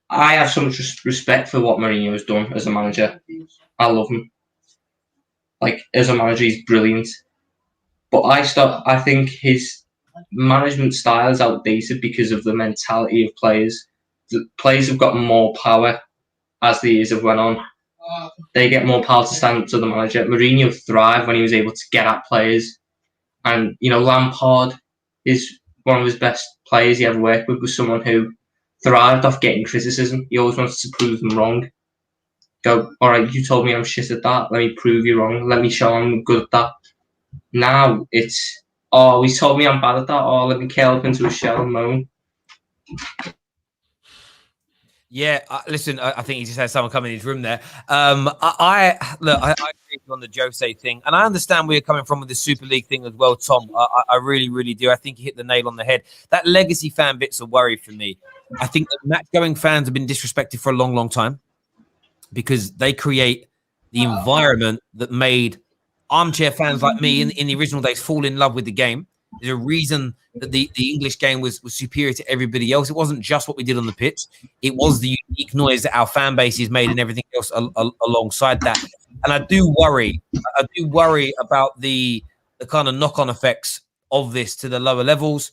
I have so much respect for what Mourinho has done as a manager. I love him. As a manager, he's brilliant. But I think his management style is outdated because of the mentality of players. The players have got more power as the years have went on. They get more power to stand up to the manager. Mourinho thrived when he was able to get at players. And, Lampard is one of his best players he ever worked with, was someone who thrived off getting criticism. He always wanted to prove them wrong. Go, all right, you told me I'm shit at that. Let me prove you wrong. Let me show I'm good at that. Now it's, he told me I'm bad at that. Let me curl up into a shell and moan. Yeah, listen, I think he just had someone come in his room there. I agree on the Jose thing, and I understand where you're coming from with the Super League thing as well, Tom. I really, really do. I think you hit the nail on the head. That legacy fan bit's a worry for me. I think that match-going fans have been disrespected for a long, long time because they create the environment that made armchair fans like me in the original days fall in love with the game. There's a reason that the English game was superior to everybody else. It wasn't just what we did on the pitch. It was the unique noise that our fan bases made and everything else alongside that. And I do worry about the kind of knock-on effects of this to the lower levels.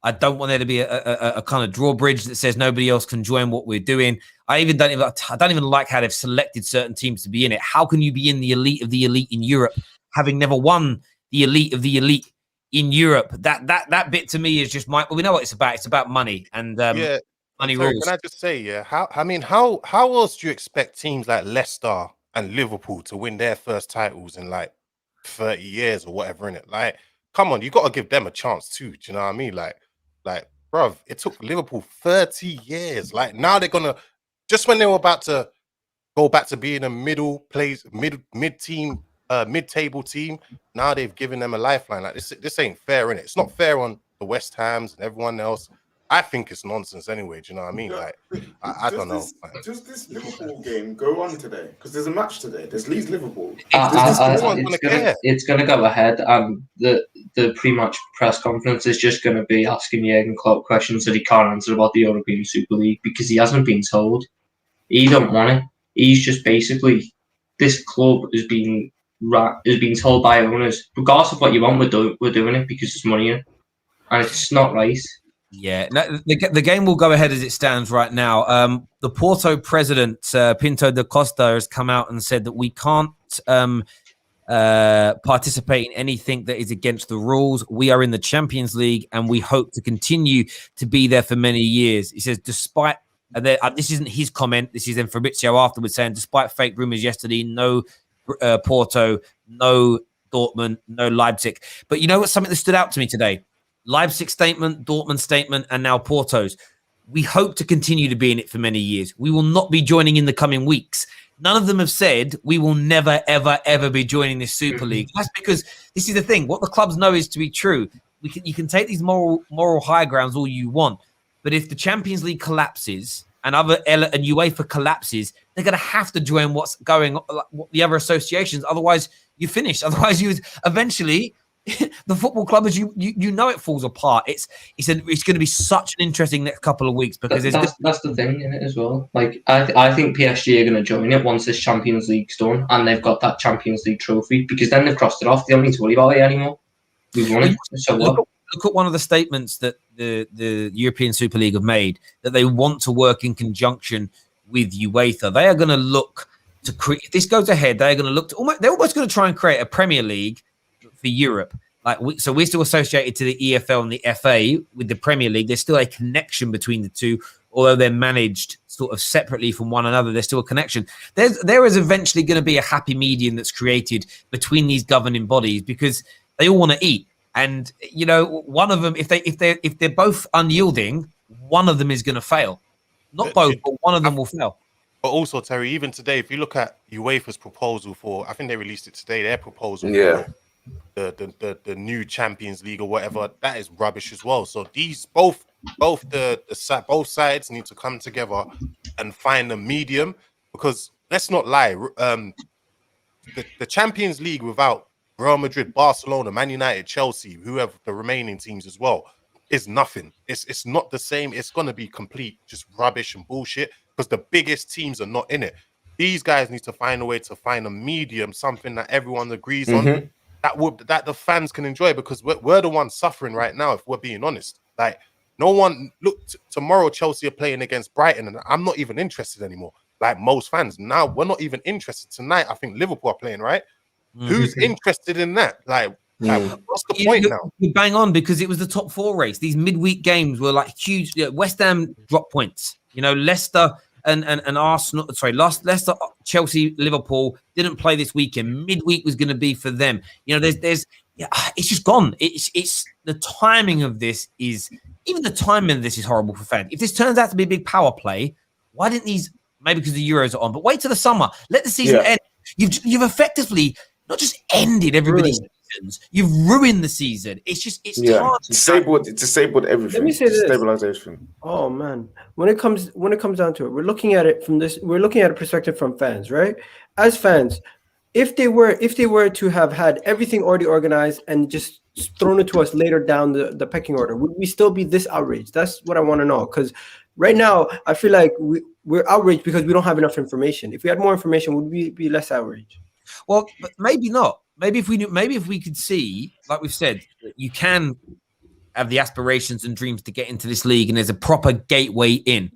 I don't want there to be a kind of drawbridge that says nobody else can join what we're doing. I don't even like how they've selected certain teams to be in it. How can you be in the elite of the elite in Europe, having never won the elite of the elite in Europe? That bit to me is just we know what it's about. It's about money and money rules. Can I just say, how else do you expect teams like Leicester and Liverpool to win their first titles in like 30 years or whatever in it? Like, come on, you got to give them a chance too. Do you know what I mean? Like, bruv, it took Liverpool 30 years. Like, now they're gonna, just when they were about to go back to being a mid-table team, now they've given them a lifeline. Like, this ain't fair, innit? It's not fair on the West Hams and everyone else. I think it's nonsense anyway. Do you know what I mean? Like, I don't know. Does this Liverpool game go on today? Because there's a match today. There's Leeds Liverpool. It's going to go ahead, and the pre-match press conference is just going to be asking Jurgen Klopp questions that he can't answer about the European Super League because he hasn't been told. He don't want it. He's just basically, this club is being told by owners, regardless of what you want, we're doing it because there's money in it, and it's not right. Yeah, no, the game will go ahead as it stands right now. The Porto president, Pinto da Costa, has come out and said that we can't participate in anything that is against the rules. We are in the Champions League and we hope to continue to be there for many years. He says, despite, this isn't his comment, this is then Fabrizio afterwards saying, despite fake rumours yesterday, no Porto, no Dortmund, no Leipzig. But you know what's something that stood out to me today? Leipzig statement, Dortmund statement, and now Porto's. We hope to continue to be in it for many years. We will not be joining in the coming weeks. None of them have said we will never, ever, ever be joining this Super League. That's because this is the thing. What the clubs know is to be true. You can take these moral high grounds all you want, but if the Champions League collapses and UEFA collapses, they're going to have to join what's going on, the other associations. Otherwise, you finish. Otherwise, you eventually. The football club, as you know, it falls apart. It's going to be such an interesting next couple of weeks because that's the thing in it as well. Like I think PSG are going to join it once this Champions League's done and they've got that Champions League trophy, because then they've crossed it off. They don't need to worry about it anymore. We've won it. So what? Look at one of the statements that the European Super League have made, that they want to work in conjunction with UEFA. They are going to look to create. If this goes ahead, they're going to look to they're almost going to try and create a Premier League for Europe. So we're still associated to the EFL and the FA with the Premier League. There's still a connection between the two, although they're managed sort of separately from one another. There's still a connection. There is eventually going to be a happy medium that's created between these governing bodies because they all want to eat. And you know, one of them, if they're both unyielding, one of them is going to fail. Not both, but one of them will fail. But also, Terry, even today, if you look at UEFA's proposal for, I think they released it today, their proposal for the new Champions League or whatever, that is rubbish as well. So these both sides need to come together and find a medium, because let's not lie, the Champions League without Real Madrid, Barcelona, Man United, Chelsea, whoever the remaining teams as well, is nothing. It's not the same. It's going to be complete just rubbish and bullshit because the biggest teams are not in it. These guys need to find a way to find a medium, something that everyone agrees on, that the fans can enjoy, because we're the ones suffering right now, if we're being honest. Like, no one, tomorrow Chelsea are playing against Brighton and I'm not even interested anymore. Like most fans. Now we're not even interested. Tonight, I think Liverpool are playing, right? Who's interested in that? Like what's the point now? You bang on, because it was the top four race. These midweek games were like huge. West Ham dropped points. You know, Leicester and Arsenal, Leicester, Chelsea, Liverpool didn't play this weekend. Midweek was going to be for them. You know, it's just gone. It's the timing of this is horrible for fans. If this turns out to be a big power play, why didn't these? Maybe because the Euros are on, but wait till the summer. Let the season end. You've effectively not just ended everybody's seasons, you've ruined the season. It's disabled everything. Let me say this. Stabilization. Oh man, when it comes down to it, we're looking at it from perspective from fans, right? As fans, if they were to have had everything already organized and just thrown it to us later down the pecking order, would we still be this outraged? That's what I want to know. Because right now, I feel like we're outraged because we don't have enough information. If we had more information, would we be less outraged? Well, but maybe not. Maybe if we could see, like we've said, you can have the aspirations and dreams to get into this league, and there's a proper gateway in.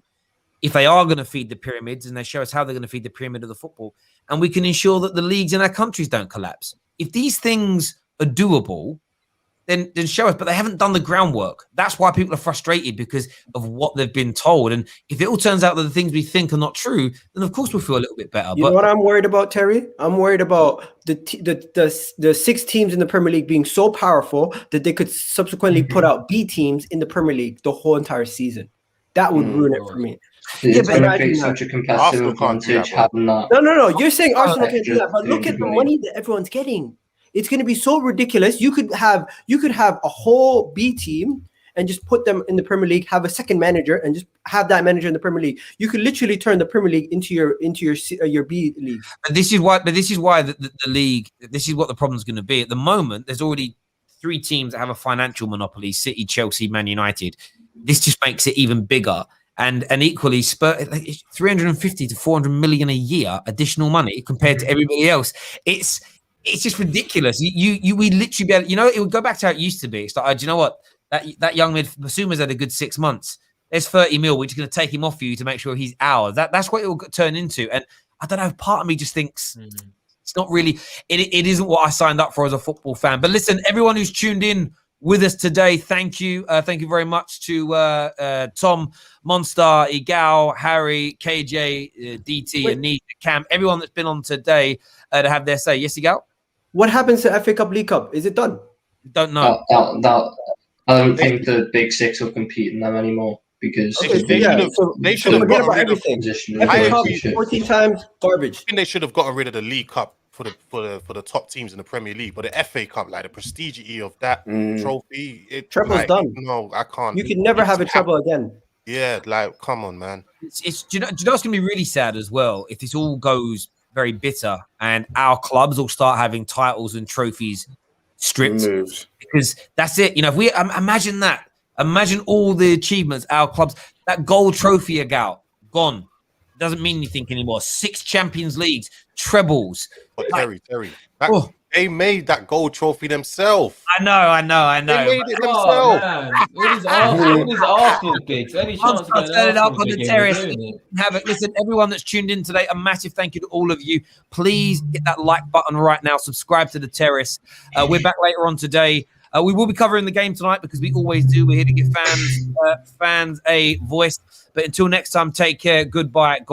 If they are going to feed the pyramids, and they show us how they're going to feed the pyramid of the football, and we can ensure that the leagues in our countries don't collapse. If these things are doable, then show us. But they haven't done the groundwork. That's why people are frustrated, because of what they've been told. And if it all turns out that the things we think are not true, then of course we'll feel a little bit better. You know what I'm worried about, Terry? I'm worried about the 6 teams in the Premier League being so powerful that they could subsequently put out B teams in the Premier League the whole entire season. That would ruin it for me. It's going to be such a competitive advantage having that. No. You're saying Arsenal can't do that, but look at the money that everyone's getting. It's going to be so ridiculous. You could have a whole B team and just put them in the Premier League, have a second manager, and just have that manager in the Premier League. You could literally turn the Premier League into your B league. And this is why the league. This is what the problem is going to be. At the moment, there's already 3 teams that have a financial monopoly: City, Chelsea, Man United. This just makes it even bigger. And equally, Spurs, 350 to 400 million a year additional money compared to everybody else. It's just ridiculous. We literally be able, it would go back to how it used to be. It's like, do you know what? That young mid Basuma's had a good 6 months. There's 30 mil. We're just going to take him off you to make sure he's ours. That's what it will turn into. And I don't know. Part of me just thinks it's not really. It isn't what I signed up for as a football fan. But listen, everyone who's tuned in with us today, thank you. Thank you very much to Tom, Monster, Igal, Harry, KJ, DT, Anita, Cam, everyone that's been on today to have their say. Yes, Igal? What happens to FA Cup, League Cup? Is it done? Don't know. I don't think the big 6 will compete in them anymore, because they should have forget gotten about rid of everything. I FA Cup agree. 14 times, garbage. I think they should have gotten rid of the League Cup for the top teams in the Premier League, but the FA Cup, like the prestige of that trophy, Treble's done. No, I can't. You can never have a treble again. Yeah, like come on, man. Do you know what's going to be really sad as well? If this all goes very bitter and our clubs all start having titles and trophies stripped, because that's it. If we imagine that, imagine all the achievements our clubs, that gold trophy gone. Doesn't mean anything anymore. 6 Champions Leagues, trebles. But Terry, they made that gold trophy themselves. I know. They made it themselves. All these Arsenal gigs. Any chance to get turn it up on gig the in, terrace. we're doing it. Have it. Listen, everyone that's tuned in today, a massive thank you to all of you. Please hit that like button right now. Subscribe to the Terrace. We're back later on today. We will be covering the game tonight, because we always do. We're here to give fans a voice. But until next time, take care. Goodbye. God